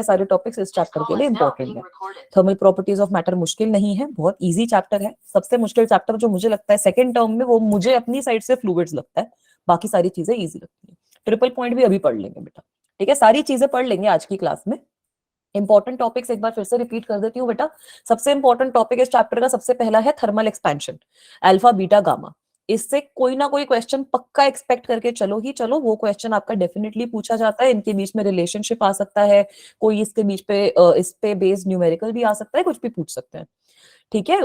सारे टॉपिक्स इस चैप्टर के लिए इंपॉर्टेंट है। थर्मल प्रॉपर्टीज ऑफ मैटर मुश्किल नहीं है, बहुत इजी चैप्टर है। सबसे मुश्किल चैप्टर जो मुझे लगता है सेकंड टर्म में, वो मुझे अपनी साइड से फ्लूइड्स लगता है, बाकी सारी चीजें इजी लगती है। ट्रिपल पॉइंट भी अभी पढ़ लेंगे बेटा, ठीक है, सारी चीजें पढ़ लेंगे आज की क्लास में। इंपॉर्टेंट टॉपिक्स एक बार फिर से रिपीट कर देती हूँ बेटा। सबसे इंपॉर्टेंट टॉपिक इस चैप्टर का सबसे पहला है thermal expansion, alpha beta gamma. इससे कोई ना कोई क्वेश्चन पक्का एक्सपेक्ट करके चलो ही चलो, वो क्वेश्चन आपका डेफिनेटली पूछा जाता है। इनके बीच में रिलेशनशिप आ सकता है, कोई इसके बीच पे इस पे बेस्ड न्यूमेरिकल भी आ सकता है, कुछ भी पूछ सकते हैं, ठीक है।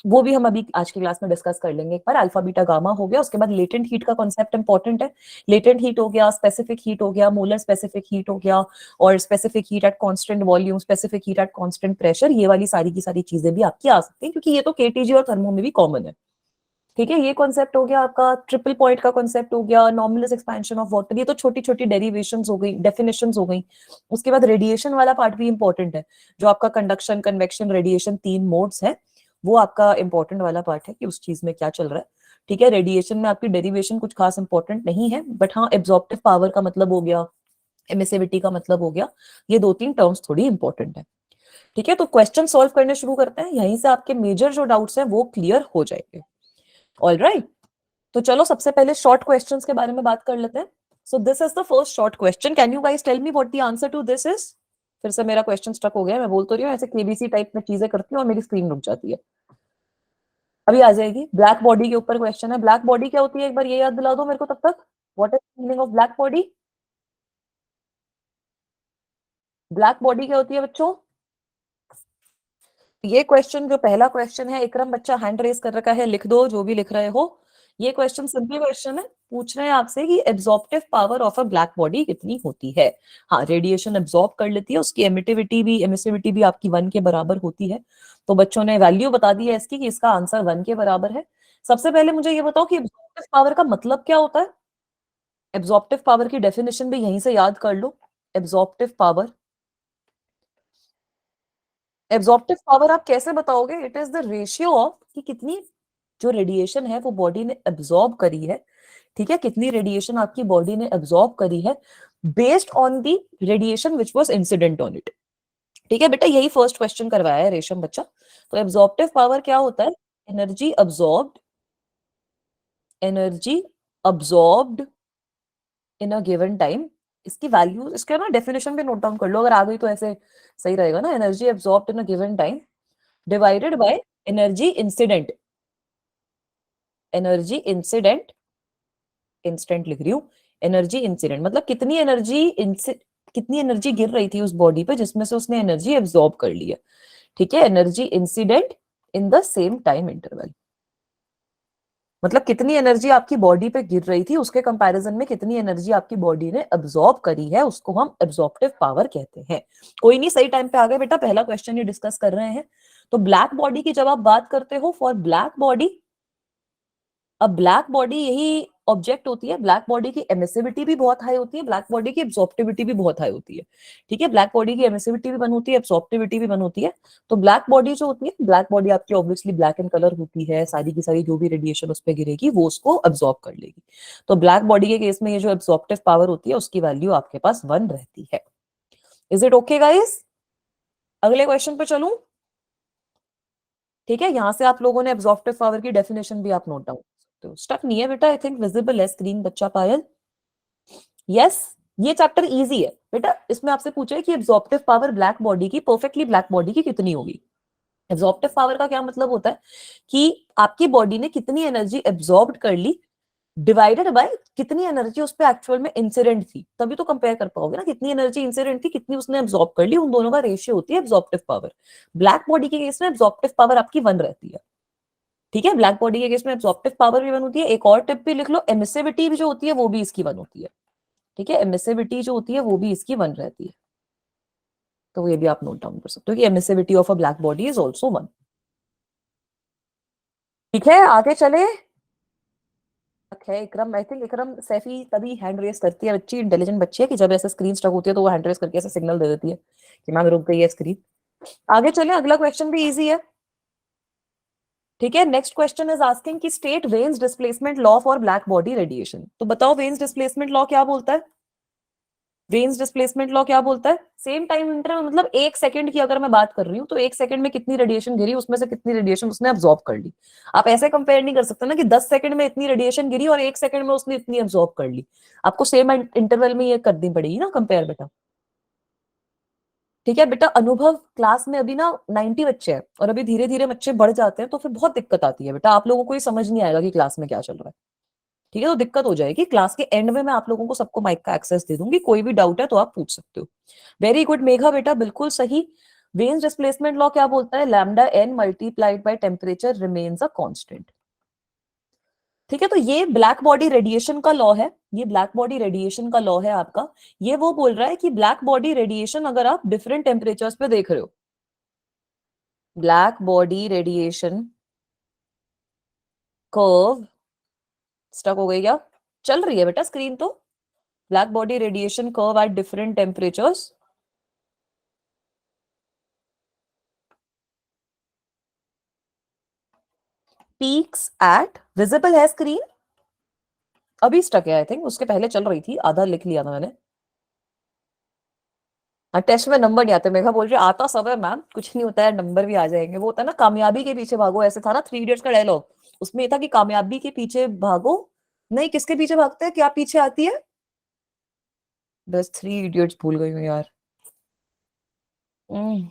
वो भी हम अभी आज की क्लास में डिस्कस कर लेंगे। एक बार अल्फा बीटा गामा हो गया, उसके बाद लेटेंट हीट का कॉन्सेप्ट इंपॉर्टेंट है। लेटेंट हीट हो गया, स्पेसिफिक हीट हो गया, मोलर स्पेसिफिक हीट हो गया, और specific heat at constant volume, specific heat at constant pressure. ये वाली सारी की सारी चीजें भी आपकी आ सकती हैं, क्योंकि ये तो केटीजी और थर्मो में भी कॉमन है, ठीक है। ये कॉन्सेप्ट हो गया आपका, ट्रिपल पॉइंट का कॉन्सेप्ट हो गया, नॉर्मलस एक्सपेंशन ऑफ वाटर, ये तो छोटी छोटी डेरिवेशंस हो गई, डेफिनेशंस हो गई। उसके बाद रेडिएशन वाला पार्ट भी इंपॉर्टेंट है, जो आपका कंडक्शन, कन्वेक्शन, रेडिएशन, 3 मोड्स है, वो आपका इंपॉर्टेंट वाला पार्ट है कि उस चीज में क्या चल रहा है, ठीक है। रेडिएशन में आपकी डेरिवेशन कुछ खास इंपॉर्टेंट नहीं है, बट हाँ, एब्जॉर्प्टिव पावर का मतलब हो गया, एमिसिविटी का मतलब हो गया, ये 2-3 टर्म्स थोड़ी इंपॉर्टेंट है, ठीक है। तो क्वेश्चन सॉल्व करने शुरू करते हैं, यहीं से आपके मेजर जो डाउट्स हैं वो क्लियर हो जाएंगे। ऑलराइट, तो चलो सबसे पहले शॉर्ट क्वेश्चंस के बारे में बात कर लेते हैं। So this is the first short question, can you guys tell me what the answer to this is. फिर से मेरा क्वेश्चन स्टक हो गया, मैं बोल तो रही हूँ ऐसे केबीसी टाइप में चीजें करती हूँ और मेरी स्क्रीन रुक जाती है। अभी आ जाएगी। ब्लैक बॉडी के ऊपर क्वेश्चन है। ब्लैक बॉडी क्या होती है, एक बार ये याद दिला दो मेरे को तब तक। What is the meaning of black body? Black body क्या होती है बच्चों? ये क्वेश्चन जो पहला क्वेश्चन है, इकरम बच्चा हैंड रेस कर रखा है, लिख दो जो भी लिख रहे हो। ये क्वेश्चन सिंपल क्वेश्चन है, पूछ रहे हैं आपसे कि absorptive power of a black body कितनी होती है। हाँ, रेडिएशन एब्जॉर्ब कर लेती है, उसकी एमिटिविटी भी, एमिसिविटी भी आपकी 1 के बराबर होती है। तो बच्चों ने वैल्यू बता दी है इसकी कि इसका आंसर 1 के बराबर है। सबसे पहले मुझे ये बताओ कि एब्जॉर्प्टिव पावर का मतलब क्या होता है। एब्जॉर्प्टिव पावर की डेफिनेशन भी यहीं से याद कर लो। एब्जॉर्प्टिव पावर, एब्जॉर्प्टिव पावर आप कैसे बताओगे? It is the ratio of कि कितनी जो रेडिएशन है वो बॉडी ने एब्जॉर्ब करी है, ठीक है, कितनी रेडिएशन आपकी बॉडी ने एब्जॉर्ब करी है based on the radiation which was incident on it, ठीक है बेटा। यही फर्स्ट क्वेश्चन करवाया है रेशम बच्चा। तो एब्जॉर्प्टिव पावर क्या होता है? Energy absorbed, energy absorbed in a given time. इसकी वैल्यू, इसका ना डेफिनेशन भी नोट डाउन कर लो, अगर आ गई तो ऐसे सही रहेगा ना। Energy absorbed in a given time divided by energy incident, energy incident, instant लिख रही हूँ, एनर्जी इंसिडेंट मतलब कितनी एनर्जी गिर रही थी उस बॉडी पे जिसमें से उसने एनर्जी एब्जॉर्ब कर ली है, ठीक है। Energy incident in the same time interval, मतलब कितनी एनर्जी आपकी बॉडी पे गिर रही थी उसके कंपैरिजन में कितनी एनर्जी आपकी बॉडी ने एब्जॉर्ब करी है, उसको हम एब्जॉर्प्टिव पावर कहते हैं। कोई नहीं, सही टाइम पे आ गए बेटा, पहला क्वेश्चन ही डिस्कस कर रहे हैं। तो ब्लैक बॉडी की जब आप बात करते हो, फॉर ब्लैक बॉडी, अब ब्लैक बॉडी यही ऑब्जेक्ट होती है। ब्लैक बॉडी की एमिसिविटी भी बहुत हाई होती है, ब्लैक बॉडी की एब्जॉर्प्टिविटी भी बहुत हाई होती है, ठीक है। ब्लैक बॉडी की एमिसिविटी भी बन होती है, एब्जॉर्प्टिविटी भी बन होती है। तो ब्लैक बॉडी जो होती है, ब्लैक बॉडी आपकी ऑब्वियसली ब्लैक इन कलर होती है, सारी की सारी जो भी रेडिएशन उस पर गिरेगी वो उसको एब्जॉर्ब कर लेगी। तो ब्लैक बॉडी के केस में ये जो एब्जॉर्प्टिव पावर होती है उसकी वैल्यू आपके पास 1 रहती है। Is it okay guys? अगले क्वेश्चन पे चलूं, ठीक है। यहां से आप लोगों ने एब्जॉर्प्टिव पावर की डेफिनेशन भी आप नोट डाउन कर सकते हो। स्टक नहीं है बेटा, आई थिंक विजिबल है स्क्रीन बच्चा पायल। यस, ये चैप्टर इजी है बेटा। इसमें आपसे पूछा है कि एब्जॉर्प्टिव पावर ब्लैक बॉडी की, परफेक्टली ब्लैक बॉडी की कितनी होगी। एब्जॉर्प्टिव पावर का क्या मतलब होता है कि आपकी बॉडी ने कितनी एनर्जी एब्जॉर्ब कर ली डिवाइडेड बाय कितनी एनर्जी उस पर एक्चुअल में इंसिडेंट थी, तभी तो कंपेयर कर पाओगे ना, कितनी एनर्जी इंसिडेंट थी, कितनी उसने एब्जॉर्ब कर ली, उन दोनों का रेशियो होती है एब्जॉर्प्टिव पावर। ब्लैक बॉडी के केस में एब्जॉर्प्टिव पावर आपकी 1 रहती है, ठीक है। ब्लैक बॉडी के केस में एब्जॉर्प्टिव पावर भी 1 होती है। एक और टिप भी लिख लो, एमिसिविटी भी जो होती है वो भी इसकी 1 होती है, ठीक है। एमिसिविटी जो होती है वो भी इसकी 1 रहती है, तो ये भी आप नोट डाउन कर सकते हो कि emissivity of a black body is also 1, ठीक है। आगे चले। है इकरम, आई थिंक इकरम सैफी तभी हैंड रेस करती है, बच्ची इंटेलिजेंट बच्ची है कि जब ऐसे स्क्रीन स्टक होती है तो वो हैंड रेस करके ऐसे सिग्नल दे देती है कि मैम रुक गई है स्क्रीन। आगे चले, अगला क्वेश्चन भी इजी है, ठीक है। नेक्स्ट क्वेश्चन इज आस्किंग कि state veins displacement law for black body radiation. तो बताओ वेन्स डिस्प्लेसमेंट लॉ क्या बोलता है? वेन्स डिस्प्लेसमेंट लॉ क्या बोलता है? सेम टाइम इंटरवल, मतलब 1 सेकंड की अगर मैं बात कर रही हूँ तो 1 सेकंड में कितनी रेडिएशन गिरी, उसमें से कितनी रेडिएशन उसने अब्सॉर्ब कर ली। आप ऐसे कंपेयर नहीं कर सकते ना कि 10 सेकंड में इतनी रेडिएशन गिरी और 1 सेकंड में उसने इतनी अब्सॉर्ब कर ली। आपको सेम इंटरवल में ये करनी पड़ेगी ना कंपेयर बेटा। ठीक है बेटा, अनुभव क्लास में अभी ना 90 बच्चे हैं और अभी धीरे धीरे बच्चे बढ़ जाते हैं तो फिर बहुत दिक्कत आती है बेटा, आप लोगों को ये समझ नहीं आएगा कि क्लास में क्या चल रहा है। ठीक है, तो दिक्कत हो जाएगी। क्लास के एंड में मैं आप लोगों को सबको माइक का एक्सेस दे दूंगी, कोई भी डाउट है तो आप पूछ सकते हो। वेरी गुड मेघा बेटा, बिल्कुल सही। वेन्स डिस्प्लेसमेंट लॉ क्या बोलता है? Lambda n multiplied by temperature remains a constant. ठीक है, तो ये ब्लैक बॉडी रेडिएशन का लॉ है, ये ब्लैक बॉडी रेडिएशन का लॉ है आपका। ये वो बोल रहा है कि ब्लैक बॉडी रेडिएशन अगर आप डिफरेंट टेम्परेचर्स पे देख रहे हो, black body radiation curve, stuck हो गई क्या? चल रही है बेटा स्क्रीन तो? Black body radiation curve at different temperatures, peaks at, visible है स्क्रीन? अभी स्टक है आई थिंक, उसके पहले चल रही थी, आधा लिख लिया था मैंने। हाँ, टेस्ट में नंबर नहीं आते, मेघा बोल रही है आता सब है मैम, कुछ नहीं होता है, नंबर भी आ जाएंगे। वो होता है ना कामयाबी के पीछे भागो, ऐसे था ना 3 इडियट्स का डायलॉग, उसमें ये था कि कामयाबी के पीछे भागो, नहीं किसके पीछे भागते हैं, क्या पीछे आती है? बस 3 इडियट्स भूल गई हूँ यार। हम्म,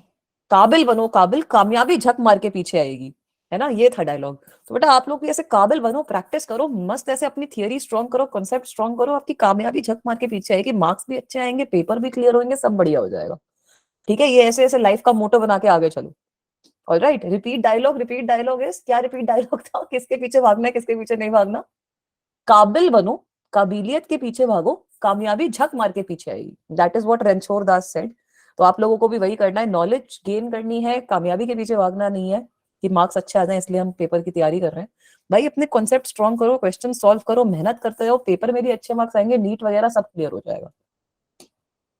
काबिल बनो काबिल, कामयाबी झक मार के पीछे आएगी, है ना, ये था डायलॉग। तो बेटा आप लोग भी ऐसे काबिल बनो, प्रैक्टिस करो मस्त, ऐसे अपनी थियरी स्ट्रॉन्ग करो, कॉन्सेप्ट स्ट्रॉन्ग करो, आपकी कामयाबी झक मार के पीछे आएगी, मार्क्स भी अच्छे आएंगे, पेपर भी क्लियर होंगे, सब बढ़िया हो जाएगा। ठीक है, ये ऐसे ऐसे लाइफ का मोटो बना के आगे चलो। Alright, repeat dialogue, repeat dialogue is, क्या रिपीट डायलॉग था? किसके पीछे भागना है, किसके पीछे नहीं भागना? काबिल बनो, काबिलियत के पीछे भागो, कामयाबी झक मार के पीछे आएगी, that is what Ranchhod Das said. तो आप लोगों को भी वही करना है, नॉलेज गेन करनी है, कामयाबी के पीछे भागना नहीं है कि मार्क्स अच्छे आ जाए इसलिए हम पेपर की तैयारी कर रहे हैं। भाई अपने कॉन्सेप्ट स्ट्रॉन्ग करो, क्वेश्चन सॉल्व करो, मेहनत करते रहो, पेपर में भी अच्छे मार्क्स आएंगे, नीट वगैरह सब क्लियर हो जाएगा।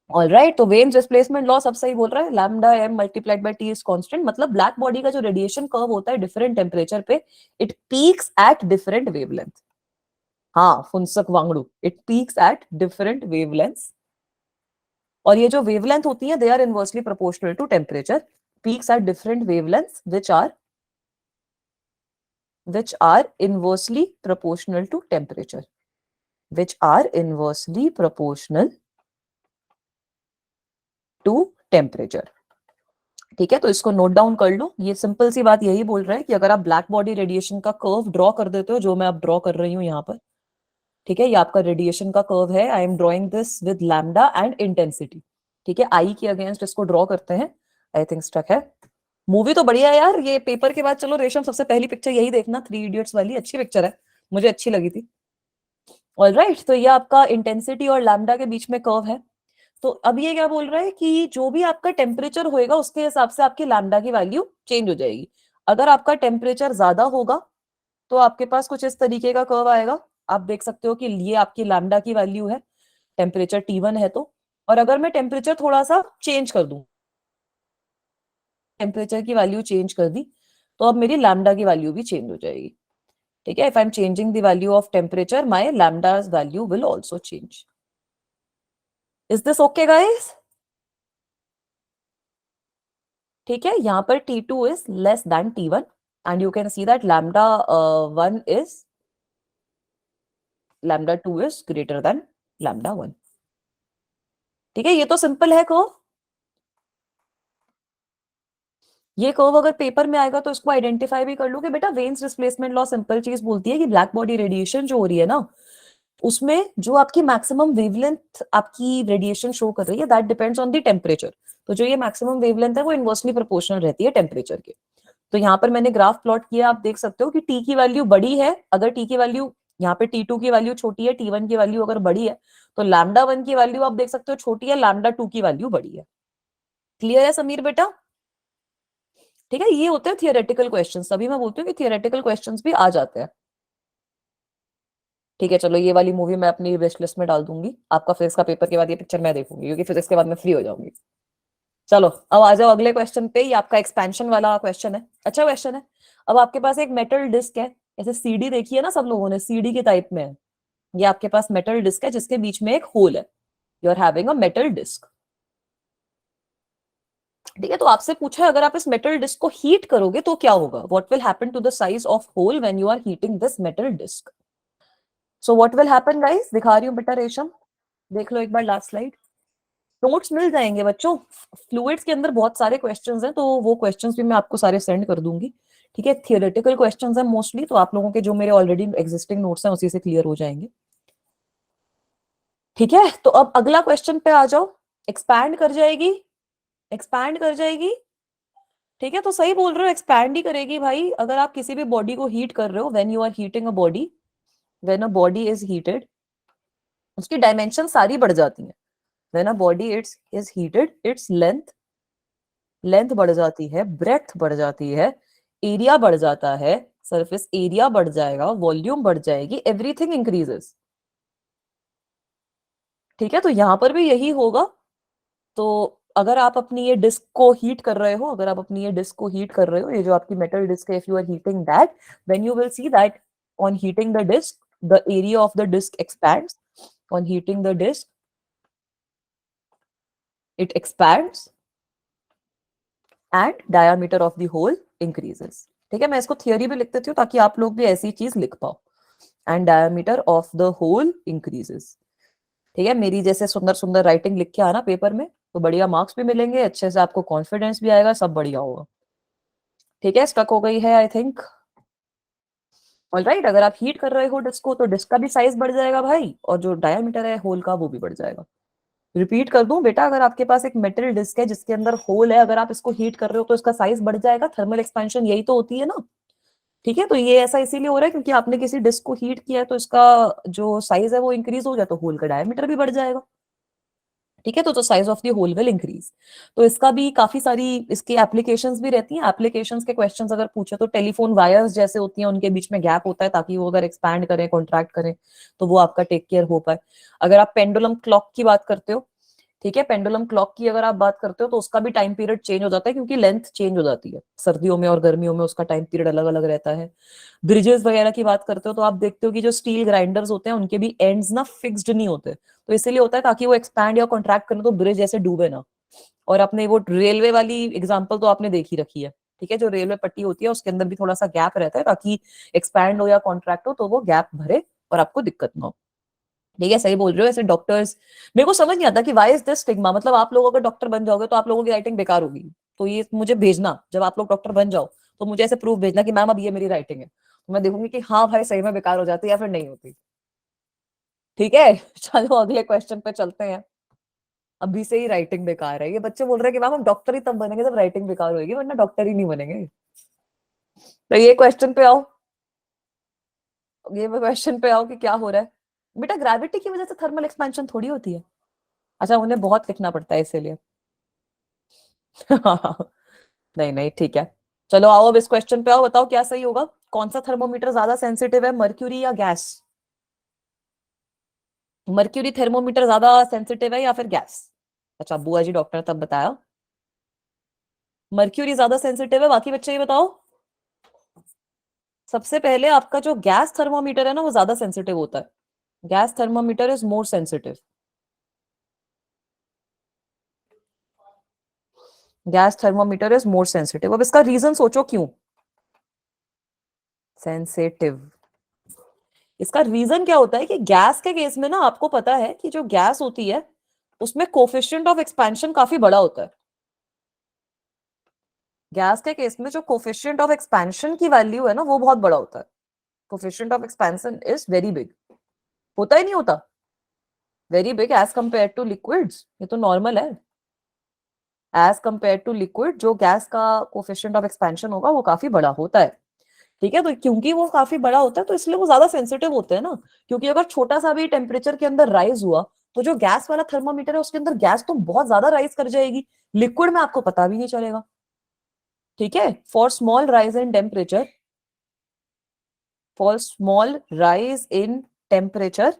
ऑलराइट, तो वेन्स डिस्प्लेसमेंट लॉ सब सही बोल रहा है, lambda M multiplied by T is constant, मतलब ब्लैक बॉडी का जो रेडिएशन कर्व होता है डिफरेंट टेम्परेचर पे, it peaks at different wavelength. हाँ Phunsukh Wangdu, it peaks at different wavelengths, और ये जो वेवलेंथ होती है they are inversely proportional to temperature, peaks at different wavelengths which are inversely proportional to temperature, which are inversely proportional to temperature। ठीक है, तो इसको नोट डाउन कर लो, ये सिंपल सी बात यही बोल रहा है कि अगर आप ब्लैक बॉडी रेडिएशन का कर्व ड्रॉ कर देते हो, जो मैं अब ड्रॉ कर रही हूं यहाँ पर, ठीक है, ये आपका रेडिएशन का कर्व है, I am drawing this with lambda and intensity. ठीक है, आई के अगेंस्ट इसको ड्रॉ करते हैं। आई थिंक स्टक है। मूवी तो बढ़िया है यार, ये पेपर के बाद चलो रेशम सबसे पहली पिक्चर यही देखना, 3 इडियट्स वाली, अच्छी पिक्चर है, मुझे अच्छी लगी थी। ऑलराइट, तो ये आपका इंटेंसिटी और लैम्डा के बीच में कर्व है। तो अब ये क्या बोल रहा है कि जो भी आपका टेम्परेचर होएगा उसके हिसाब से आपकी लैम्डा की वैल्यू चेंज हो जाएगी। अगर आपका टेम्परेचर ज्यादा होगा तो आपके पास कुछ इस तरीके का कर्व आएगा, आप देख सकते हो कि ये आपकी लैम्डा की वैल्यू है, टेम्परेचर T1 है तो। और अगर मैं टेम्परेचर थोड़ा सा चेंज कर दूं, टेम्परेचर की वैल्यू चेंज कर दी, तो अब मेरी लैम्डा की वैल्यू भी चेंज हो जाएगी। ठीक है, if I am changing the value of temperature, my lambda's value will also change. Is this okay guys? ठीक है, यहाँ पर T2 is less than T1 and you can see that lambda 1 is, lambda 2 is greater than lambda 1। ठीक है, ये तो simple है curve. ये कर्व अगर पेपर में आएगा तो इसको आइडेंटिफाई भी कर लो कि बेटा वेन्स डिस्प्लेसमेंट लॉ सिंपल चीज बोलती है कि ब्लैक बॉडी रेडिएशन जो हो रही है ना, उसमें जो आपकी मैक्सिमम वेवलेंथ आपकी रेडिएशन शो कर रही है, that depends on the temperature. तो जो ये मैक्सिमम वेवलेंथ है वो इनवर्सली प्रोपोर्शनल रहती है टेम्परेचर के। तो यहाँ पर मैंने ग्राफ प्लॉट किया, आप देख सकते हो कि टी की वैल्यू बड़ी है, अगर टी की वैल्यू यहाँ पे T2 की वैल्यू छोटी है, T1 की वैल्यू अगर बड़ी है, तो लैम्डा 1 की वैल्यू आप देख सकते हो छोटी है, लैम्डा 2 की वैल्यू बड़ी है। क्लियर है समीर बेटा? ठीक है, ये होते हैं थियोरेटिकल क्वेश्चंस, तभी मैं बोलती हूँ कि थियोरेटिकल क्वेश्चंस भी आ जाते हैं। ठीक है, चलो ये वाली मूवी मैं अपनी विश लिस्ट में डाल दूंगी, आपका फिजिक्स का पेपर के बाद ये पिक्चर मैं देखूंगी, क्योंकि फिजिक्स के बाद मैं फ्री हो जाऊंगी। चलो अब आ जाओ अगले क्वेश्चन पे, ये आपका एक्सपेंशन वाला क्वेश्चन है, अच्छा क्वेश्चन है। अब आपके पास एक मेटल डिस्क है, ऐसे सीडी देखी है ना सब लोगों ने, सीडी के टाइप में है, ये आपके पास मेटल डिस्क है जिसके बीच में एक होल है। You are having a metal disc. ठीक है, तो आपसे पूछा है अगर आप इस मेटल डिस्क को हीट करोगे तो क्या होगा, what will happen to the size of hole when you are heating this metal disc. So what will happen guys, दिखा रही हूँ बेटा रेशम, देख लो एक बार लास्ट स्लाइड। नोट्स मिल जाएंगे बच्चों, फ्लूइड्स के अंदर बहुत सारे क्वेश्चंस हैं, तो वो क्वेश्चंस भी मैं आपको सारे सेंड कर दूंगी। ठीक है, थियोरेटिकल क्वेश्चंस हैं मोस्टली, तो आप लोगों के जो मेरे ऑलरेडी एग्जिस्टिंग नोट्स हैं उसी से क्लियर हो जाएंगे। ठीक है, तो अब अगला क्वेश्चन पे आ जाओ। एक्सपैंड कर जाएगी, एक्सपैंड कर जाएगी। ठीक है, तो सही बोल रहे हो, एक्सपैंड ही करेगी भाई। अगर आप किसी भी बॉडी को हीट कर रहे हो, when you are heating a body, when a body is heated, उसकी डायमेंशन सारी बढ़ जाती हैं। When a body its is heated, its length, length बढ़ जाती है, ब्रेथ बढ़ जाती है, एरिया बढ़ जाता है, सरफेस एरिया बढ़ जाएगा, वॉल्यूम बढ़ जाएगी, एवरीथिंग इंक्रीजेस। ठीक है, तो यहां पर भी यही होगा। तो अगर आप अपनी ये डिस्क को हीट कर रहे हो, अगर आप अपनी ये डिस्क को हीट कर रहे हो, ये जो आपकी मेटल डिस्क है, if you are heating that, then you will see that on heating the disc, the area of the disc expands, on heating the disc it expands and diameter of the hole increases। ठीक है, मैं इसको theory भी लिख देती हूँ ताकि आप लोग भी ऐसी चीज लिख पाओ। And diameter of the hole increases. ठीक है, मेरी जैसे सुंदर सुंदर राइटिंग लिख के आना पेपर में, तो बढ़िया मार्क्स भी मिलेंगे, अच्छे से आपको कॉन्फिडेंस भी आएगा, सब बढ़िया होगा। ठीक है, स्टक हो गई है आई थिंक। ऑलराइट, अगर आप हीट कर रहे हो डिस्क को, तो डिस्क का भी साइज बढ़ जाएगा भाई, और जो डायमीटर है होल का वो भी बढ़ जाएगा। रिपीट कर दूं बेटा, अगर आपके पास एक मेटल डिस्क है जिसके अंदर होल है, अगर आप इसको हीट कर रहे हो तो इसका साइज बढ़ जाएगा। थर्मल एक्सपेंशन यही तो होती है ना। ठीक है, तो ये ऐसा इसीलिए हो रहा है क्योंकि आपने किसी डिस्क को हीट किया है, तो इसका जो साइज है वो इंक्रीज हो जाए, तो होल का डायमीटर भी बढ़ जाएगा। ठीक है, तो size of the hole will increase. तो इसका भी काफी सारी इसकी एप्लीकेशंस भी रहती हैं। एप्लीकेशंस के क्वेश्चंस अगर पूछे तो टेलीफोन वायर्स जैसे होती हैं, उनके बीच में गैप होता है ताकि वो अगर एक्सपैंड करें, कॉन्ट्रैक्ट करें, तो वो आपका टेक केयर हो पाए। अगर आप पेंडुलम क्लॉक की बात करते हो, ठीक है, पेंडुलम क्लॉक की अगर आप बात करते हो, तो उसका भी टाइम पीरियड चेंज हो जाता है क्योंकि लेंथ चेंज हो जाती है, सर्दियों में और गर्मियों में उसका टाइम पीरियड अलग अलग रहता है। ब्रिजेस वगैरह की बात करते हो, तो आप देखते हो कि जो स्टील ग्राइंडर्स होते हैं उनके भी एंड्स ना फिक्स्ड नहीं होते, तो इसीलिए होता है ताकि वो एक्सपैंड या कॉन्ट्रैक्ट करें तो ब्रिज ऐसे डूबे ना। और अपने वो रेलवे वाली एग्जांपल तो आपने देखी रखी है। ठीक है, जो रेलवे पट्टी होती है उसके अंदर भी थोड़ा सा गैप रहता है ताकि एक्सपैंड हो या कॉन्ट्रैक्ट हो तो वो गैप भरे और आपको दिक्कत ना हो। ठीक है, सही बोल रहे हो। ऐसे डॉक्टर्स, मेरे को समझ नहीं आता कि वाई इज दिस स्टिग्मा, मतलब आप लोग अगर डॉक्टर बन जाओगे तो आप लोगों की राइटिंग बेकार होगी। तो ये मुझे भेजना, जब आप लोग डॉक्टर बन जाओ तो मुझे ऐसे प्रूफ भेजना कि मैम अब ये मेरी राइटिंग है, तो मैं देखूंगी कि हाँ भाई सही में बेकार हो जाती है या फिर नहीं होती। ठीक है चलो अगले क्वेश्चन पे चलते हैं। अभी से ही राइटिंग बेकार है, ये बच्चे बोल रहे हैं कि मैम हम डॉक्टर ही तब बनेंगे जब राइटिंग बेकार होगी, वरना डॉक्टर ही नहीं बनेंगे। तो ये क्वेश्चन पे आओ, ये क्वेश्चन पे आओ कि क्या हो रहा है। बेटा ग्रेविटी की वजह से थर्मल एक्सपेंशन थोड़ी होती है। अच्छा, उन्हें बहुत लिखना पड़ता है इसीलिए नहीं नहीं ठीक है। चलो आओ अब इस क्वेश्चन पे आओ, बताओ क्या सही होगा। कौन सा थर्मोमीटर ज्यादा सेंसिटिव है, मर्क्यूरी या गैस। मर्क्यूरी थर्मोमीटर ज्यादा सेंसिटिव है या फिर गैस। अच्छा बुआ जी डॉक्टर तब बताया मर्क्यूरी ज्यादा सेंसिटिव है, बाकी बच्चे ये बताओ। सबसे पहले आपका जो गैस थर्मोमीटर है ना वो ज्यादा सेंसिटिव होता है। Gas thermometer is more sensitive. Gas thermometer is more sensitive. अब इसका रीजन सोचो क्यों सेंसिटिव। इसका रीजन क्या होता है कि गैस के केस में ना आपको पता है कि जो गैस होती है उसमें कोफिशिएंट ऑफ एक्सपेंशन काफी बड़ा होता है। गैस के केस में जो कोफिशिएंट ऑफ एक्सपेंशन की वैल्यू है ना वो बहुत बड़ा होता है। Coefficient of expansion is very big. होता ही नहीं होता, very big as compare to liquids, ये तो नॉर्मल है। एज कंपेयर टू लिक्विड जो गैस का कोफिशिएंट ऑफ एक्सपेंशन होगा वो काफी बड़ा होता है। ठीक है, तो क्योंकि वो काफी बड़ा होता है तो इसलिए वो ज्यादा सेंसिटिव होते हैं ना। क्योंकि अगर छोटा सा भी टेम्परेचर के अंदर राइज हुआ तो जो गैस वाला थर्मामीटर है उसके अंदर गैस तो बहुत ज्यादा राइज कर जाएगी, लिक्विड में आपको पता भी नहीं चलेगा। ठीक है, for small rise in temperature, for small rise in temperature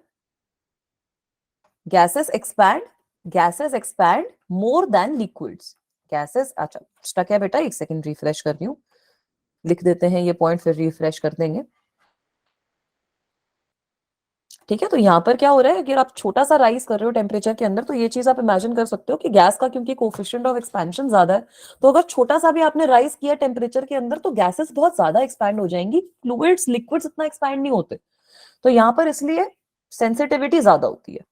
gases expand, gases expand more than liquids. Gases, अच्छा स्टक है बेटा, एक सेकंड रिफ्रेश कर रही हूँ, लिख देते हैं ये पॉइंट फिर रिफ्रेश कर देंगे। ठीक है, तो यहाँ पर क्या हो रहा है, अगर आप छोटा सा राइज कर रहे हो टेम्परेचर के अंदर, तो ये चीज आप इमेजिन कर सकते हो कि गैस का क्योंकि कोफिशिएंट ऑफ एक्सपेंशन ज्यादा है, तो अगर छोटा सा भी आपने राइज किया टेम्परेचर के अंदर, तो गैसेस बहुत ज्यादा एक्सपैंड हो जाएंगी, फ्लूइड्स लिक्विड्स इतना एक्सपैंड नहीं होते। तो यहाँ पर इसलिए सेंसिटिविटी ज्यादा होती है।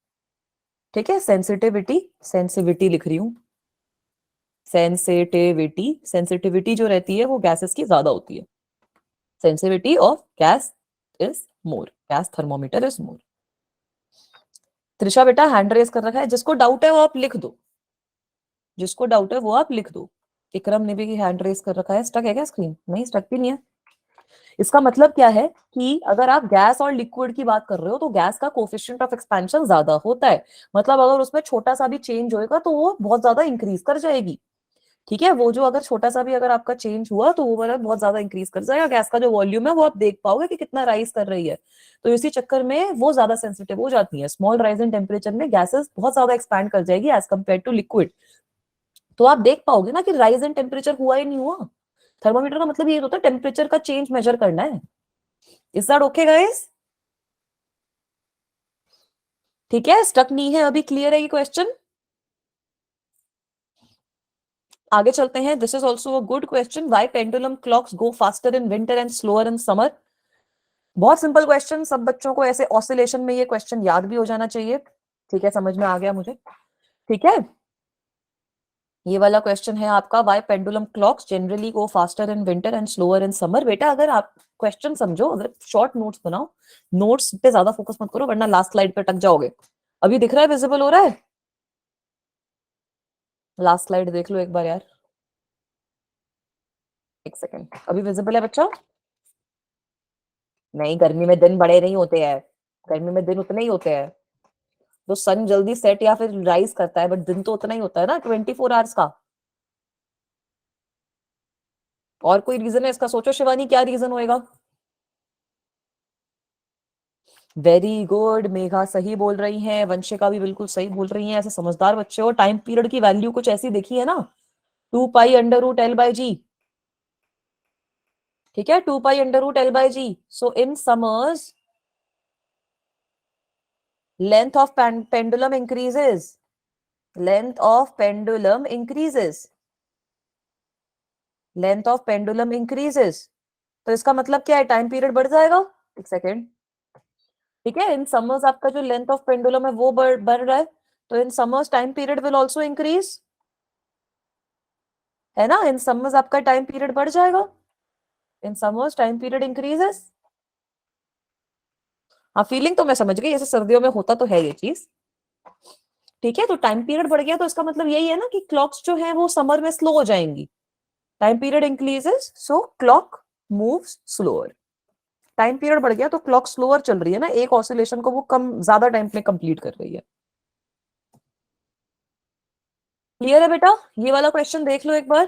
ठीक है, सेंसिटिविटी, सेंसिटिविटी लिख रही हूँ, सेंसिटिविटी, सेंसिटिविटी जो रहती है वो गैसेस की ज्यादा होती है। Sensitivity of gas is more, gas thermometer is more. Trisha बेटा हैंड रेस कर रखा है, जिसको डाउट है वो आप लिख दो, जिसको डाउट है वो आप लिख दो। इकरम ने भी हैंड रेस कर रखा है। स्टक है क्या स्क्रीन? नहीं, स्टक भी नहीं है। इसका मतलब क्या है कि अगर आप गैस और लिक्विड की बात कर रहे हो, तो गैस का कोफिशिएंट ऑफ एक्सपेंशन ज्यादा होता है, मतलब अगर उसमें छोटा सा भी चेंज होएगा तो वो बहुत ज्यादा इंक्रीज कर जाएगी। ठीक है, वो जो अगर छोटा सा भी अगर आपका चेंज हुआ तो वो वाला बहुत ज्यादा इंक्रीज कर जाएगा, गैस का जो वॉल्यूम है वो आप देख पाओगे कि कितना राइज कर रही है। तो इसी चक्कर में वो ज्यादा सेंसिटिव हो जाती है। स्मॉल राइज इन टेम्परेचर में गैसेस बहुत ज्यादा एक्सपैंड कर जाएगी एज कम्पेयर टू लिक्विड। तो आप देख पाओगे ना कि राइज इन टेम्परेचर हुआ ही नहीं हुआ। थर्मोमीटर का मतलब ये होता है टेम्परेचर का चेंज मेजर करना है। Is that okay guys? ठीक है, स्टक नहीं है अभी, क्लियर है ये क्वेश्चन? आगे चलते हैं। This is also a good question, why pendulum clocks go faster in winter and slower in summer. बहुत सिंपल क्वेश्चन, सब बच्चों को ऐसे ऑसिलेशन में ये क्वेश्चन याद भी हो जाना चाहिए। ठीक है, समझ में आ गया मुझे। ठीक है, ये वाला क्वेश्चन है आपका, why pendulum clocks generally go faster in winter and slower in summer. बेटा अगर आप क्वेश्चन समझो, अगर शॉर्ट नोट्स बनाओ, नोट्स पे ज्यादा फोकस मत करो वरना लास्ट स्लाइड पे अटक जाओगे। अभी दिख रहा है, विजिबल हो रहा है? लास्ट स्लाइड देख लो एक बार यार, एक सेकेंड। अभी विजिबल है बच्चा? नहीं, गर्मी में दिन बड़े नहीं होते हैं, गर्मी में दिन उतने ही होते हैं। तो सन जल्दी सेट या फिर राइज करता है, बट दिन तो उतना ही होता है ना, 24 आवर्स का। और कोई रीजन है इसका? सोचो शिवानी, क्या रीजन होएगा? वेरी गुड, मेघा सही बोल रही हैं, वंशिका भी बिल्कुल सही बोल रही हैं। ऐसे समझदार बच्चे हो। टाइम पीरियड की वैल्यू कुछ ऐसी देखी है ना, 2 पाई अंडर रूट L/G। ठीक है, 2 pi under root L/G। So in summers length of pendulum increases, length of pendulum increases, length of pendulum increases. तो इसका मतलब क्या है, टाइम पीरियड बढ़ जाएगा। एक सेकेंड। ठीक है, इन समर्स आपका जो लेंथ ऑफ पेंडुलम है वो बढ़ रहा है, तो in summers time period will also increase, है ना। इन समर्स आपका टाइम पीरियड बढ़ जाएगा, in summers time period increases. हाँ, फीलिंग तो मैं समझ गई, जैसे सर्दियों में होता तो है ये चीज। ठीक है, तो टाइम पीरियड बढ़ गया तो इसका मतलब यही है ना कि क्लॉक्स जो है वो समर में स्लो हो जाएंगी। Time period increases so clock moves slower. Time period बढ़ गया तो क्लॉक स्लोअर चल रही है ना, एक ऑसिलेशन को वो कम ज्यादा टाइम में कंप्लीट कर रही है। क्लियर है बेटा? ये वाला क्वेश्चन देख लो एक बार,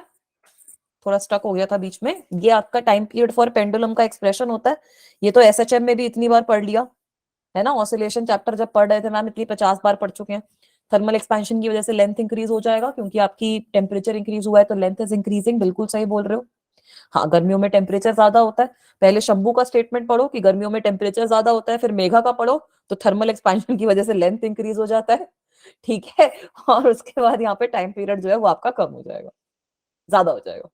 थोड़ा स्टक हो गया था बीच में। ये आपका टाइम पीरियड फॉर पेंडुलम का एक्सप्रेशन होता है। ये तो एसएचएम में भी इतनी बार पढ़ लिया है ना, ऑसिलेशन चैप्टर जब पढ़ रहे थे मैम, इतनी 50 बार पढ़ चुके हैं। थर्मल एक्सपेंशन की वजह से लेंथ इंक्रीज हो जाएगा, क्योंकि आपकी टेम्परेचर इंक्रीज हुआ है तो लेंथ इज इंक्रीजिंग, बिल्कुल सही बोल रहे हो। हाँ, गर्मियों में टेम्परेचर ज्यादा होता है। पहले शंभू का स्टेटमेंट पढ़ो कि गर्मियों में टेम्परेचर ज्यादा होता है, फिर मेघा का पढ़ो तो थर्मल एक्सपेंशन की वजह से लेंथ इंक्रीज हो जाता है। ठीक है, और उसके बाद यहाँ पे टाइम पीरियड जो है वो आपका कम हो जाएगा, ज्यादा हो जाएगा।